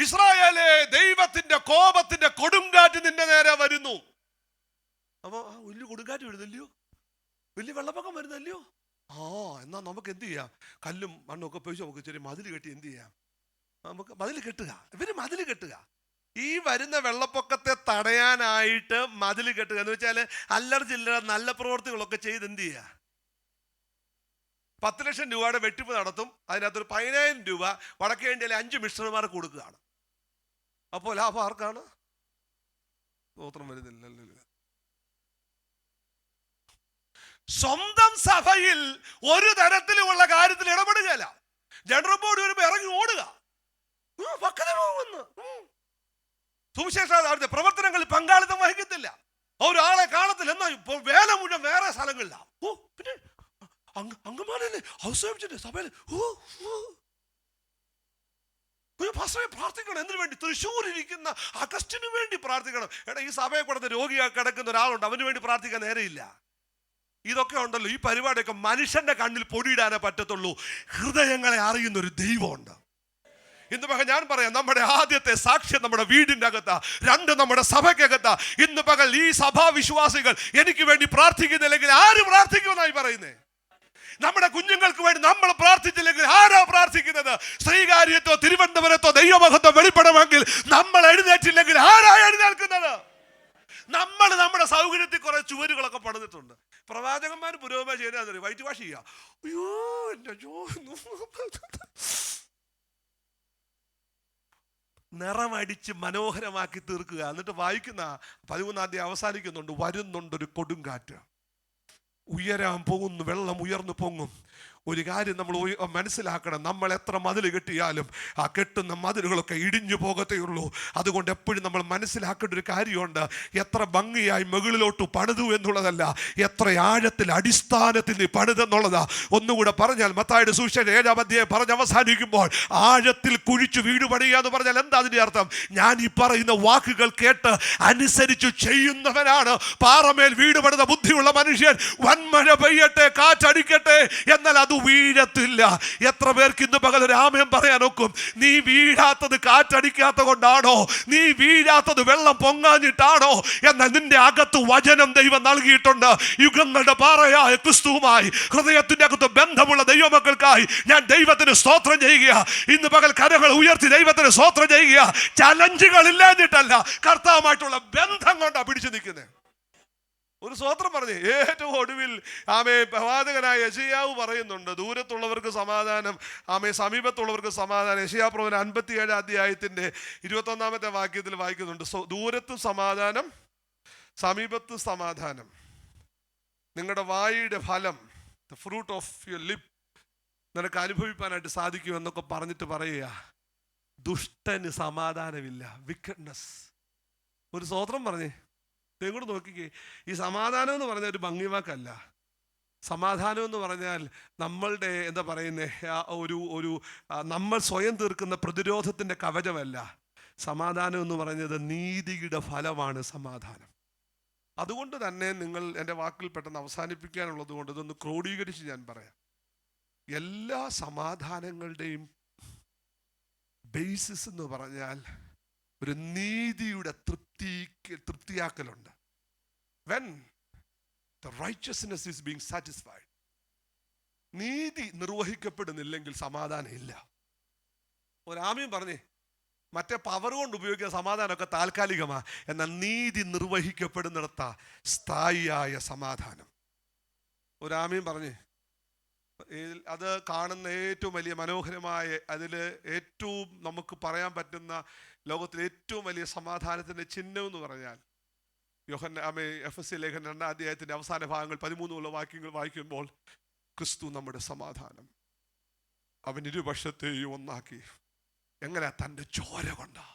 ഇസ്രായേലേ, ദൈവത്തിന്റെ കോപത്തിന്റെ കൊടുങ്കാറ്റ് നിന്റെ നേരെ വരുന്നു. അപ്പൊ വലിയ കൊടുങ്കാറ്റ് വരുന്നല്ലയോ, വലിയ വെള്ളപ്പൊക്കം വരുന്നല്ലയോ. എന്നാ നമുക്ക് എന്ത് ചെയ്യാം? കല്ലും മണ്ണും ഒക്കെ പോയി നമുക്ക് ചെറിയ മതിൽ കെട്ടി എന്ത് ചെയ്യാം? നമുക്ക് മതിൽ കെട്ടുക. ഇവര് മതിൽ കെട്ടുക. ഈ വരുന്ന വെള്ളപ്പൊക്കത്തെ തടയാനായിട്ട് മതിൽ കെട്ടുക എന്ന് വെച്ചാല് അല്ലറ ചില്ലറ നല്ല പ്രവൃത്തികളൊക്കെ ചെയ്ത് എന്ത് ചെയ്യുക? 10 ലക്ഷം രൂപയുടെ വെട്ടിപ്പ് നടത്തും. അതിനകത്തൊരു 10,000 രൂപ വടക്കേ ഇന്ത്യയിലെ 5 മിഷണറിമാർക്ക് കൊടുക്കുകയാണ്. അപ്പോൾ ലാഭം ആർക്കാണ്? സ്തോത്രം വരുന്നില്ല. സ്വന്തം സഭയിൽ ഒരു തരത്തിലുമുള്ള കാര്യത്തിൽ ഇടപെടുകയല്ല. ജനറൽ ബോഡി വരുമ്പോ ഇറങ്ങി ഓടുക, സുവിശേഷ പ്രവർത്തനങ്ങളിൽ പങ്കാളിത്തം വഹിക്കത്തില്ല, ഒരാളെ കാണത്തില്ല. എന്നാ ഇപ്പൊ വേല മുഴുവൻ വേറെ സ്ഥലങ്ങളിലാണ്. പിന്നെ അങ്കമാലിയിലെ അവസാനിച്ചിട്ട് സഭയിൽ പ്രാർത്ഥിക്കണം. എന്തിനു വേണ്ടി? തൃശ്ശൂർ ഇരിക്കുന്ന അഗസ്റ്റിന് വേണ്ടി പ്രാർത്ഥിക്കണം. എടാ, ഈ സഭയെ കൊടുത്ത് രോഗിയായി കിടക്കുന്ന ഒരാളുണ്ട്, അവന് വേണ്ടി പ്രാർത്ഥിക്കാൻ നേരെയില്ല. ഇതൊക്കെ ഉണ്ടല്ലോ, ഈ പരിപാടിയൊക്കെ മനുഷ്യന്റെ കണ്ണിൽ പൊടിയിടാനേ പറ്റത്തുള്ളൂ. ഹൃദയങ്ങളെ അറിയുന്ന ഒരു ദൈവമുണ്ട്. ഇന്ന് പകൽ ഞാൻ പറയാം, നമ്മുടെ ആദ്യത്തെ സാക്ഷ്യം നമ്മുടെ വീടിന്റെ അകത്താ, രണ്ട് നമ്മുടെ സഭയ്ക്കകത്താ. ഇന്ന് പകൽ ഈ സഭാവിശ്വാസികൾ എനിക്ക് വേണ്ടി പ്രാർത്ഥിക്കുന്നില്ലെങ്കിൽ ആര് പ്രാർത്ഥിക്കുമെന്നായി പറയുന്നേ? നമ്മുടെ കുഞ്ഞുങ്ങൾക്ക് വേണ്ടി നമ്മൾ പ്രാർത്ഥിച്ചില്ലെങ്കിൽ ആരാ പ്രാർത്ഥിക്കുന്നത്? ശ്രീകാര്യത്തോ തിരുവനന്തപുരത്തോ ദൈവമഹത്വം വെളിപ്പെടണമെങ്കിൽ നമ്മൾ എഴുന്നേറ്റില്ലെങ്കിൽ ആരാ എഴുന്നേൽക്കുന്നത്? നമ്മൾ നമ്മുടെ സൗകര്യത്തിൽ കുറെ ചുവരുകളൊക്കെ പണിതിട്ടുണ്ട്. പ്രവാചകന്മാർ പുരോഗമനം ചെയ്യുന്ന വൈറ്റ് വാഷ് ചെയ്യുക. അയ്യോ എന്റെ നിറമടിച്ച് മനോഹരമാക്കി തീർക്കുക. എന്നിട്ട് വായിക്കുന്ന 13-ാം അധ്യായം അവസാനിക്കുന്നുണ്ട്, വരുന്നുണ്ടൊരു കൊടുങ്കാറ്റ്, ഉയരാൻ പോകുന്നു, വെള്ളം ഉയർന്നു പൊങ്ങും. ഒരു കാര്യം നമ്മൾ മനസ്സിലാക്കണം, നമ്മൾ എത്ര മതിൽ കെട്ടിയാലും ആ കെട്ടുന്ന മതിലുകളൊക്കെ ഇടിഞ്ഞു പോകത്തേ ഉള്ളൂ. അതുകൊണ്ട് എപ്പോഴും നമ്മൾ മനസ്സിലാക്കേണ്ട ഒരു കാര്യമുണ്ട്, എത്ര ഭംഗിയായി മുകളിലോട്ട് പണിതു എന്നുള്ളതല്ല, എത്ര ആഴത്തിൽ അടിസ്ഥാനത്തിൽ നീ പണിതെന്നുള്ളതാ. ഒന്നുകൂടെ പറഞ്ഞാൽ മത്തായിയുടെ സുവിശേഷം 7-ാം അധ്യായം പറഞ്ഞ് അവസാനിക്കുമ്പോൾ, ആഴത്തിൽ കുഴിച്ചു വീട് പണിയുക എന്ന് പറഞ്ഞാൽ എന്താ അതിന്റെ അർത്ഥം? ഞാൻ ഈ പറയുന്ന വാക്കുകൾ കേട്ട് അനുസരിച്ച് ചെയ്യുന്നവനാണ് പാറമേൽ വീട് പണിത ബുദ്ധിയുള്ള മനുഷ്യൻ. വൻമഴ പെയ്യട്ടെ, കാറ്റടിക്കട്ടെ, എന്നാൽ അത് വീഴത്തില്ല. എത്ര പേർക്ക് ഇന്ന് പകൽ ഒരു ആമേൻ പറയാൻ ഒക്കും? നീ വീഴാത്തത് കാറ്റടിക്കാത്ത കൊണ്ടാണോ? നീ വീഴാത്തത് വെള്ളം പൊങ്ങാഞ്ഞിട്ടാണോ? എന്നാൽ നിന്റെ അകത്ത് വചനം ദൈവം നൽകിയിട്ടുണ്ട്. യുഗങ്ങളുടെ പാറയായ ക്രിസ്തുവുമായി ഹൃദയത്തിന്റെ അകത്ത് ബന്ധമുള്ള ദൈവമക്കൾക്കായി ഞാൻ ദൈവത്തിന് സ്തോത്രം ചെയ്യുക. ഇന്ന് പകൽ കരങ്ങൾ ഉയർത്തി ദൈവത്തിന് സ്തോത്രം ചെയ്യുക. ചലഞ്ചുകൾ ഇല്ലാഞ്ഞിട്ടല്ല, കർത്താവുമായിട്ടുള്ള ബന്ധം കൊണ്ടാണ് പിടിച്ചു നിൽക്കുന്നത്. ഒരു സ്തോത്രം പറഞ്ഞേ. ഏറ്റവും ഒടുവിൽ പ്രവാചകനായ യെശയ്യാവ് പറയുന്നുണ്ട്, ദൂരത്തുള്ളവർക്ക് സമാധാനം, സമീപത്തുള്ളവർക്ക് സമാധാനം. യെശയ്യാവ് പ്രവചനം 57-ാം അധ്യായത്തിന്റെ 21-ാമത്തെ വാക്യത്തിൽ വായിക്കുന്നുണ്ട്, ദൂരത്തും സമാധാനം, സമീപത്തും സമാധാനം. നിങ്ങളുടെ വായുടെ ഫലം, the fruit of your lip, നിനക്ക് അനുഭവിക്കാനായിട്ട് സാധിക്കും എന്നൊക്കെ പറഞ്ഞിട്ട് പറയുക, ദുഷ്ടന് സമാധാനമില്ല, വിക്കഡ്നെസ്. ഒരു സ്തോത്രം പറഞ്ഞേ. കൂടെ നോക്കിക്കേ, ഈ സമാധാനം എന്ന് പറഞ്ഞ ഒരു ഭംഗിവാക്കല്ല. സമാധാനം എന്ന് പറഞ്ഞാൽ നമ്മളുടെ എന്താ പറയുന്നേ, ഒരു നമ്മൾ സ്വയം തീർക്കുന്ന പ്രതിരോധത്തിന്റെ കവചമല്ല. സമാധാനം എന്ന് പറഞ്ഞത് നീതിയുടെ ഫലമാണ് സമാധാനം. അതുകൊണ്ട് തന്നെ നിങ്ങൾ എൻ്റെ വാക്കിൽ പെട്ടെന്ന് അവസാനിപ്പിക്കാനുള്ളത് കൊണ്ട് ഇതൊന്ന് ക്രോഡീകരിച്ച് ഞാൻ പറയാം. എല്ലാ സമാധാനങ്ങളുടെയും ബേസിസ് എന്ന് പറഞ്ഞാൽ ഒരു നീതിയുടെ തൃപ്തിയാക്കലുണ്ട്. When the righteousness is being satisfied, നീതി നിർവഹിക്കപ്പെടുന്നില്ലെങ്കിൽ സമാധാനം ഇല്ല. ഒരാമയും പറഞ്ഞേ, മറ്റേ പവർ കൊണ്ട് ഉപയോഗിക്കുന്ന സമാധാനമൊക്കെ താൽക്കാലികമാ, എന്നാൽ നീതി നിർവഹിക്കപ്പെടുന്നിടത്ത സ്ഥായിയായ സമാധാനം. ഒരാമയും പറഞ്ഞേ, അത് കാണുന്ന ഏറ്റവും വലിയ മനോഹരമായ, അതിൽ ഏറ്റവും നമുക്ക് പറയാൻ പറ്റുന്ന ലോകത്തിലെ ഏറ്റവും വലിയ സമാധാനത്തിന്റെ ചിഹ്നം എന്ന് പറഞ്ഞാൽ എഫെസ്യ ലേഖനം 2-ാം അധ്യായത്തിന്റെ അവസാന ഭാഗങ്ങൾ 13 വാക്യങ്ങൾ വായിക്കുമ്പോൾ, ക്രിസ്തു നമ്മുടെ സമാധാനം, അവൻ ഇരുപക്ഷത്തെയും ഒന്നാക്കി. എങ്ങനെ? തൻ്റെ ചോര കൊണ്ടാ.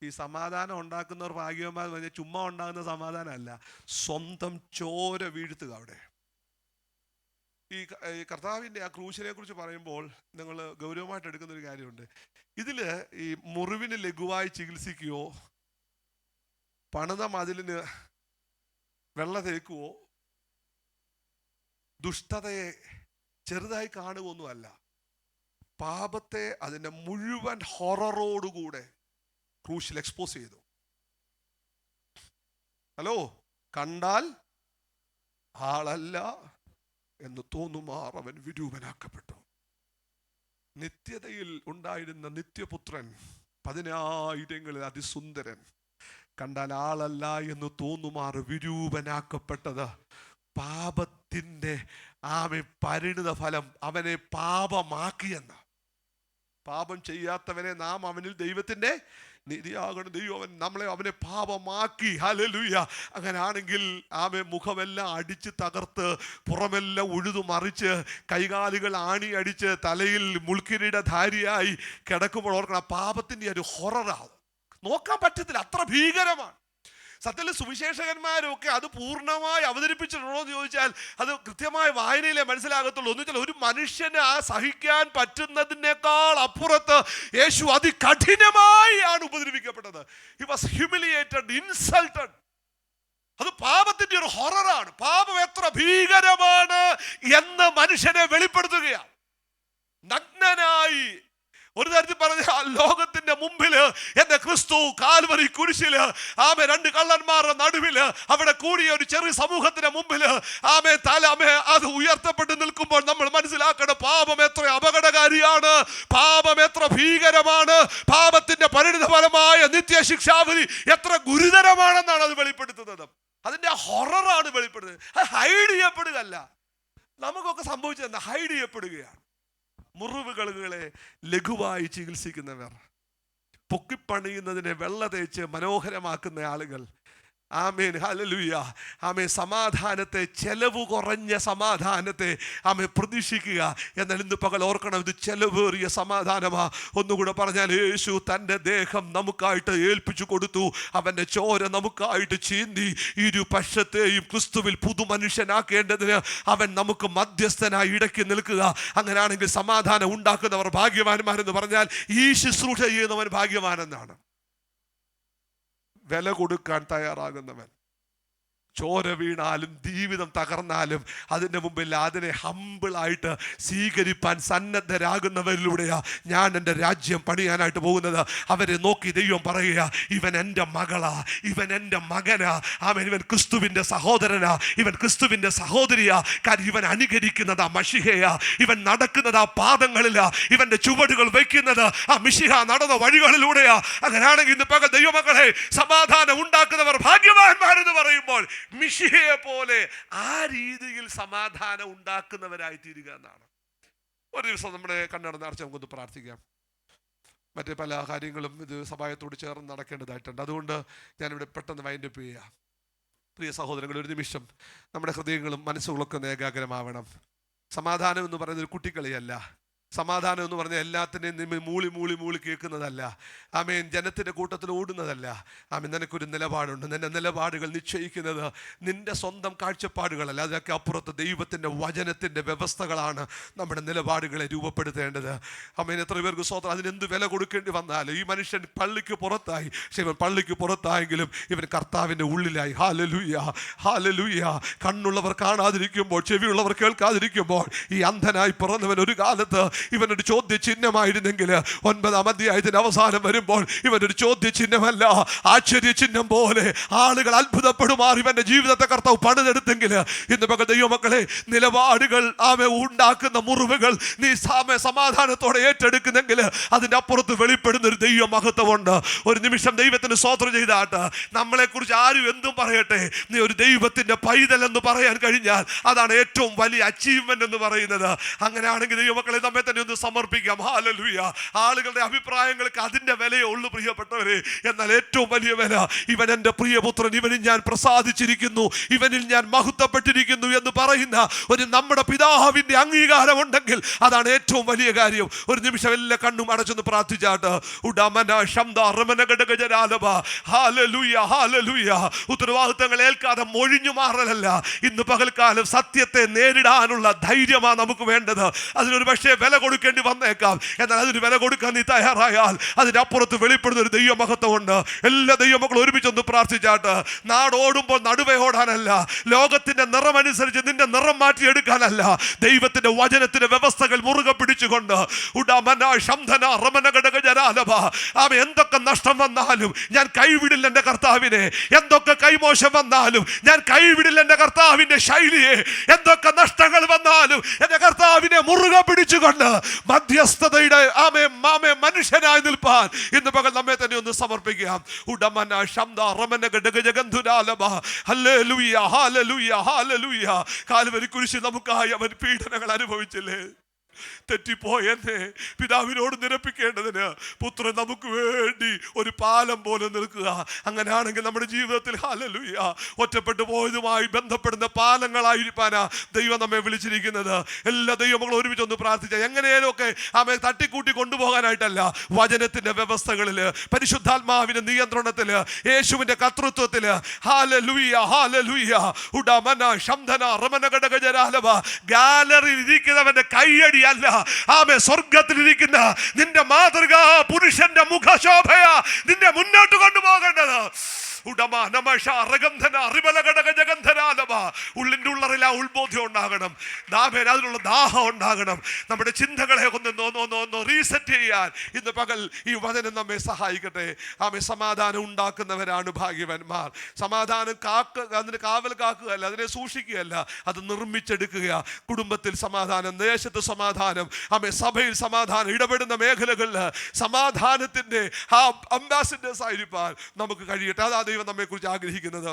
ഈ സമാധാനം ഉണ്ടാക്കുന്നവർ ഭാഗ്യവന്മാർ പറഞ്ഞാൽ ചുമ്മാ ഉണ്ടാകുന്ന സമാധാനമല്ല, സ്വന്തം ചോര വീഴ്ത്തുക. അവിടെ ഈ കർത്താവിൻ്റെ ആ ക്രൂശിനെ കുറിച്ച് പറയുമ്പോൾ നിങ്ങൾ ഗൗരവമായിട്ട് എടുക്കുന്ന ഒരു കാര്യമുണ്ട്. ഇതില് ഈ മുറിവിന് ലഘുവായി ചികിത്സിക്കുകയോ പണിത മതിലിന് വെള്ള തേക്കുവോ ദുഷ്ടതയെ ചെറുതായി കാണുകയൊന്നുമല്ല. പാപത്തെ അതിൻ്റെ മുഴുവൻ ഹൊററോടുകൂടെ ക്രൂശിൽ എക്സ്പോസ് ചെയ്തു. ഹലോ, കണ്ടാൽ ആളല്ല എന്ന് തോന്നുമാർ അവൻ വിരൂപനാക്കപ്പെട്ടു. നിത്യതയിൽ ഉണ്ടായിരുന്ന നിത്യപുത്രൻ, 10,000 അതിസുന്ദരൻ, കണ്ടാൽ ആളല്ല എന്ന് തോന്നുമാർ വിരൂപനാക്കപ്പെട്ടത് പാപത്തിൻ്റെ പരിണിത ഫലം അവനെ പാപമാക്കിയെന്ന. പാപം ചെയ്യാത്തവനെ നാം അവനിൽ ദൈവത്തിൻ്റെ നീതിയാകണം. ദൈവം നമ്മളെ അവനെ പാപമാക്കി. ഹല്ലേലൂയ. അങ്ങനാണെങ്കിൽ മുഖമെല്ലാം അടിച്ച് തകർത്ത്, പുറമെല്ലാം ഉഴുതു മറിച്ച്, കൈകാലുകൾ ആണി അടിച്ച്, തലയിൽ മുൾക്കിരീടധാരിയായി കിടക്കുമ്പോൾ ഓർക്കണം, പാപത്തിൻ്റെ ഒരു ഹൊററാണ്, നോക്കാൻ പറ്റത്തില്ല, അത്ര ഭീകരമാണ്. സത്യത്തിൽ സുവിശേഷകന്മാരൊക്കെ അത് പൂർണ്ണമായി അവതരിപ്പിച്ചിട്ടുണ്ടോ എന്ന് ചോദിച്ചാൽ അത് കൃത്യമായ വായനയിലേ മനസ്സിലാകത്തുള്ളൂ. എന്ന് വെച്ചാൽ ഒരു മനുഷ്യന് ആ സഹിക്കാൻ പറ്റുന്നതിനേക്കാൾ അപ്പുറത്ത് യേശു അതികഠിനമായി ആണ് ഉപദ്രവിക്കപ്പെട്ടത്. He was humiliated, insulted. അത് പാപത്തിന്റെ ഒരു ഹൊററാണ്. പാപം എത്ര ഭീകരമാണ് എന്ന് മനുഷ്യനെ വെളിപ്പെടുത്തുകയാണ്. നഗ്നനായി, ഒരു തരത്തിൽ പറഞ്ഞ ലോകത്തിന്റെ മുമ്പില് എന്റെ ക്രിസ്തു കാൽവരി കുരിശില് രണ്ട് കള്ളന്മാരുടെ നടുവില് അവിടെ കൂടിയ ഒരു ചെറിയ സമൂഹത്തിന്റെ മുമ്പില് അത് ഉയർത്തപ്പെട്ട് നിൽക്കുമ്പോൾ നമ്മൾ മനസ്സിലാക്കണം, പാപം എത്ര അപകടകാരിയാണ്, പാപം എത്ര ഭീകരമാണ്, പാപത്തിന്റെ പരിണിതഫലമായ നിത്യശിക്ഷാവിധി എത്ര ഗുരുതരമാണെന്നാണ് അത് വെളിപ്പെടുത്തുന്നത്. അതിന്റെ ഹൊററാണ് വെളിപ്പെടുത്തുന്നത്. അത് ഹൈഡ് ചെയ്യപ്പെടുകയല്ല, നമുക്കൊക്കെ സംഭവിച്ചത് ഹൈഡ് ചെയ്യപ്പെടുകയാണ്. മുറിവുകളെ ലഘുവായി ചികിത്സിക്കുന്നവർ, പൊക്കിപ്പണിയുന്നതിനെ വെള്ള തേച്ച് മനോഹരമാക്കുന്ന ആളുകൾ, ആമേൻ, ഹല്ലേലൂയ, ആമേൻ, സമാധാനത്തെ, ചെലവ് കുറഞ്ഞ സമാധാനത്തെ പ്രതീക്ഷിക്കുക. എന്നാൽ ഇന്ന് പകൽ ഓർക്കണം, ഇത് ചെലവേറിയ സമാധാനമാ. ഒന്നുകൂടെ പറഞ്ഞാൽ, യേശു തൻ്റെ ദേഹം നമുക്കായിട്ട് ഏൽപ്പിച്ചു കൊടുത്തു, അവൻ്റെ ചോര നമുക്കായിട്ട് ചീന്തി ഇരു പക്ഷത്തെയും ക്രിസ്തുവിൽ പുതുമനുഷ്യനാക്കേണ്ടതിന് അവൻ നമുക്ക് മധ്യസ്ഥനായി ഇടയ്ക്ക് നിൽക്കുക. അങ്ങനെയാണെങ്കിൽ സമാധാനം ഉണ്ടാക്കുന്നവർ ഭാഗ്യവാന്മാരെന്ന് പറഞ്ഞാൽ ഈ ശുശ്രൂഷ ചെയ്യുന്നവൻ ഭാഗ്യവാനെന്നാണ്. വില കൊടുക്കാൻ തയ്യാറാകുന്നവൻ, ചോര വീണാലും ജീവിതം തകർന്നാലും അതിൻ്റെ മുമ്പിൽ അതിനെ ഹമ്പിളായിട്ട് സ്വീകരിപ്പാൻ സന്നദ്ധരാകുന്നവരിലൂടെയാ ഞാൻ എൻ്റെ രാജ്യം പണിയാനായിട്ട് പോകുന്നത്. അവരെ നോക്കി ദൈവം പറയുക, ഇവൻ എൻ്റെ മകളാ, ഇവൻ എൻ്റെ മകനാ, ഇവൻ ക്രിസ്തുവിൻ്റെ സഹോദരനാ, ഇവൻ ക്രിസ്തുവിൻ്റെ സഹോദരിയാ. കാര്യം ഇവൻ അനുകരിക്കുന്നത് ആ മശിഹയാ, ഇവൻ നടക്കുന്നത് ആ പാദങ്ങളിലാ, ഇവൻ്റെ ചുവടുകൾ വയ്ക്കുന്നത് ആ മിശിഹ നടന്ന വഴികളിലൂടെയാ. അങ്ങനെയാണെങ്കിൽ ഇന്ന് പകൽ ദൈവമക്കളെ, സമാധാനം ഉണ്ടാക്കുന്നവർ ഭാഗ്യവാന്മാരെന്ന് പറയുമ്പോൾ മിശിഹയെ പോലെ ആ രീതിയിൽ സമാധാനം ഉണ്ടാക്കുന്നവരായി തീരുക എന്നാണ്. ഒരു ദിവസം നമ്മുടെ കണ്ണട നേർച്ച നമുക്കൊന്ന് പ്രാർത്ഥിക്കാം. മറ്റേ പല കാര്യങ്ങളും ഇത് സഭായത്തോട് ചേർന്ന് നടക്കേണ്ടതായിട്ടുണ്ട്. അതുകൊണ്ട് ഞാനിവിടെ പെട്ടെന്ന് വൈൻഡപ്പ് ചെയ്യാം. പ്രിയ സഹോദരങ്ങൾ, ഒരു നിമിഷം നമ്മുടെ ഹൃദയങ്ങളും മനസ്സുകളൊക്കെ ഒന്ന് ഏകാഗ്രമാവണം. സമാധാനം എന്ന് പറയുന്നത് ഒരു കുട്ടിക്കളിയല്ല. സമാധാനം എന്ന് പറഞ്ഞാൽ എല്ലാത്തിനെയും മൂളി മൂളി മൂളി കേൾക്കുന്നതല്ല. ആമേൻ, ജനത്തിൻ്റെ കൂട്ടത്തിൽ ഓടുന്നതല്ല. ആമേൻ, നിനക്കൊരു നിലപാടുണ്ട്. നിന്റെ നിലപാടുകൾ നിശ്ചയിക്കുന്നത് നിന്റെ സ്വന്തം കാഴ്ചപ്പാടുകളല്ല, അതൊക്കെ അപ്പുറത്ത് ദൈവത്തിൻ്റെ വചനത്തിൻ്റെ വ്യവസ്ഥകളാണ് നമ്മുടെ നിലപാടുകളെ രൂപപ്പെടുത്തേണ്ടത്. ആമേൻ, എത്ര പേർക്ക് സ്വന്തം അതിനെന്ത് വില കൊടുക്കേണ്ടി വന്നാലും ഈ മനുഷ്യൻ പള്ളിക്ക് പുറത്തായി, പക്ഷെ ഇവൻ പള്ളിക്ക് പുറത്തായെങ്കിലും ഇവൻ കർത്താവിൻ്റെ ഉള്ളിലായി. Hallelujah, hallelujah. കണ്ണുള്ളവർ കാണാതിരിക്കുമ്പോൾ, ചെവിയുള്ളവർ കേൾക്കാതിരിക്കുമ്പോൾ ഈ അന്ധനായി പിറന്നവൻ ഒരു കാലത്ത് ഇവനൊരു ചോദ്യചിഹ്നമായിരുന്നെങ്കിൽ 9-ാം അധ്യായത്തിന്റെ അവസാനം വരുമ്പോൾ ഇവനൊരു ചോദ്യചിഹ്നമല്ല, ആശ്ചര്യചിഹ്നം പോലെ ആളുകൾ അത്ഭുതപ്പെടുമാർ ഇവന്റെ ജീവിതത്തെ കർത്താവ് പണിതെടുത്തെങ്കിൽ, ഇന്ന് പകൽ ദൈവമക്കളെ, നിലപാടുകൾ ഉണ്ടാക്കുന്ന മുറിവുകൾ നീ സമാധാനത്തോടെ ഏറ്റെടുക്കുന്നെങ്കിൽ അതിൻ്റെ അപ്പുറത്ത് വെളിപ്പെടുന്ന ഒരു ദൈവ മഹത്വമുണ്ട്. ഒരു നിമിഷം ദൈവത്തിന് സ്തോത്രം ചെയ്താട്ട്. നമ്മളെ കുറിച്ച് ആരും എന്തും പറയട്ടെ, നീ ഒരു ദൈവത്തിന്റെ പൈതൽ എന്ന് പറയാൻ കഴിഞ്ഞാൽ അതാണ് ഏറ്റവും വലിയ അച്ചീവ്മെന്റ് എന്ന് പറയുന്നത്. അങ്ങനെയാണെങ്കിൽ ദൈവമക്കളെ, നമ്മെ തന്നെ ഒന്ന് സമർപ്പിക്കാം. ഹല്ലേലൂയ. ആളുകളുടെ അഭിപ്രായങ്ങൾക്ക് അതിന്റെ വിലയേ ഉള്ളൂ പ്രിയപ്പെട്ടവരെ. എന്നാൽ ഏറ്റവും വലിയ വില, ഇവൻ എൻ്റെ പ്രിയപുത്രൻ, ഇവനിൽ ഞാൻ പ്രസാദിച്ചിരിക്കുന്നു, ഇവനിൽ ഞാൻ മഹത്വപ്പെട്ടിരിക്കുന്നു എന്ന് പറയുന്ന ഒരു നമ്മുടെ പിതാവിന്റെ അംഗീകാരം ഉണ്ടെങ്കിൽ അതാണ് ഏറ്റവും വലിയ കാര്യം. ഒരു നിമിഷം എല്ലാ കണ്ണും അടച്ചൊന്ന് പ്രാർത്ഥിച്ചാട്ട്. ഉത്തരവാദിത്തങ്ങൾ ഏൽക്കാതെ മൊഴിഞ്ഞു മാറലല്ല, ഇന്ന് പകൽക്കാലം സത്യത്തെ നേരിടാനുള്ള ധൈര്യമാണ് നമുക്ക് വേണ്ടത്. അതിനൊരു പക്ഷേ വില കൊടുക്കേണ്ടി വന്നേക്കാം. എന്നാൽ അതിന് വില കൊടുക്കാൻ നീ തയ്യാറായാൽ അതിന്റെ അപ്പുറത്ത് വെളിപ്പെടുന്ന ഒരു ദൈവമഹത്വമുണ്ട്. എല്ലാ ദൈവമക്കളും ഒരുമിച്ചൊന്ന് പ്രാർത്ഥിച്ചാട്ട്. നാടോടുമ്പോൾ നടുവേ ഓടാനല്ല, ലോകത്തിന്റെ നിറമനുസരിച്ച് നിന്റെ നിറം മാറ്റിയെടുക്കാനല്ല, ദൈവത്തിന്റെ വചനത്തിന്റെ വ്യവസ്ഥകൾ മുറുകെ പിടിച്ചുകൊണ്ട് എന്തൊക്കെ നഷ്ടം വന്നാലും ഞാൻ കൈവിടില്ല എൻ്റെ കർത്താവിനെ, എന്തൊക്കെ കൈമോശം വന്നാലും ഞാൻ കൈവിടില്ല എൻ്റെ കർത്താവിന്റെ ശൈലിയെ, എന്തൊക്കെ നഷ്ടങ്ങൾ വന്നാലും എൻ്റെ കർത്താവിനെ മുറുകെ പിടിച്ചുകൊണ്ട് മധ്യസ്ഥതയുടെ മനുഷ്യനായി നിൽപ്പാൻ ഇന്ന് പകൽ നമ്മെ തന്നെ ഒന്ന് സമർപ്പിക്കാം. കാൽവരി കുരിശിൽ നമുക്കായി അവൻ പീഡനങ്ങൾ അനുഭവിച്ചില്ലേ? തെറ്റിപ്പോയെന്നെ പിതാവിനോട് നിരപ്പിക്കേണ്ടതിന് പുത്രൻ നമുക്ക് വേണ്ടി ഒരു പാലം പോലെ നിൽക്കുക. അങ്ങനെയാണെങ്കിൽ നമ്മുടെ ജീവിതത്തിൽ ഹല്ലേലൂയ ഒറ്റപ്പെട്ടു പോയതുമായി ബന്ധപ്പെടുന്ന പാലങ്ങളായിരിക്കാനാ ദൈവം നമ്മെ വിളിച്ചിരിക്കുന്നത്. എല്ലാ ദൈവമക്കളും ഒരുമിച്ച് ഒന്ന് പ്രാർത്ഥിച്ചാൽ എങ്ങനെയൊക്കെ ആമേ തട്ടിക്കൂട്ടി കൊണ്ടുപോകാനായിട്ടല്ല, വചനത്തിന്റെ വ്യവസ്ഥകളില്, പരിശുദ്ധാത്മാവിന്റെ നിയന്ത്രണത്തില്, യേശുവിന്റെ കർത്തൃത്വത്തില് ഹല്ലേലൂയ ഹല്ലേലൂയ ഉടമന ശംധന റമന ഘടകജരാലവ ഗാലറിയിൽ ഇരിക്കുന്നവന്റെ കൈയടി അല്ല, ആമേ സ്വർഗത്തിലിരിക്കുന്ന നിന്റെ മാതൃകാ പുരുഷന്റെ മുഖശോഭയ നിന്നെ മുന്നോട്ട് കൊണ്ടുപോകേണ്ടത്. ഉള്ളിൻ്റെ ഉള്ളറിൽ ആ ഉത്ബോധ്യം ഉണ്ടാകണം, അതിനുള്ള ദാഹം ഉണ്ടാകണം. നമ്മുടെ ചിന്തകളെ ഒന്ന് റീസെറ്റ് ചെയ്യാൻ ഇന്ന് പകൽ ഈ വചനം നമ്മെ സഹായിക്കട്ടെ. ആമേ സമാധാനം ഉണ്ടാക്കുന്നവരാണ് ഭാഗ്യവാന്മാർ. സമാധാനം അതിന് കാവൽ കാക്കുകയല്ല, അതിനെ സൂക്ഷിക്കുകയല്ല, അത് നിർമ്മിച്ചെടുക്കുക. കുടുംബത്തിൽ സമാധാനം, ദേശത്ത് സമാധാനം, ആമേ സഭയിൽ സമാധാനം, ഇടപെടുന്ന മേഖലകളിൽ സമാധാനത്തിന്റെ ആ അംബാസിഡേഴ്സ് ആയിരിക്കാൻ നമുക്ക് കഴിയട്ടെ. അതാ ദൈവം നമ്മെ കുറിച്ച് ആഗ്രഹിക്കുന്നത്.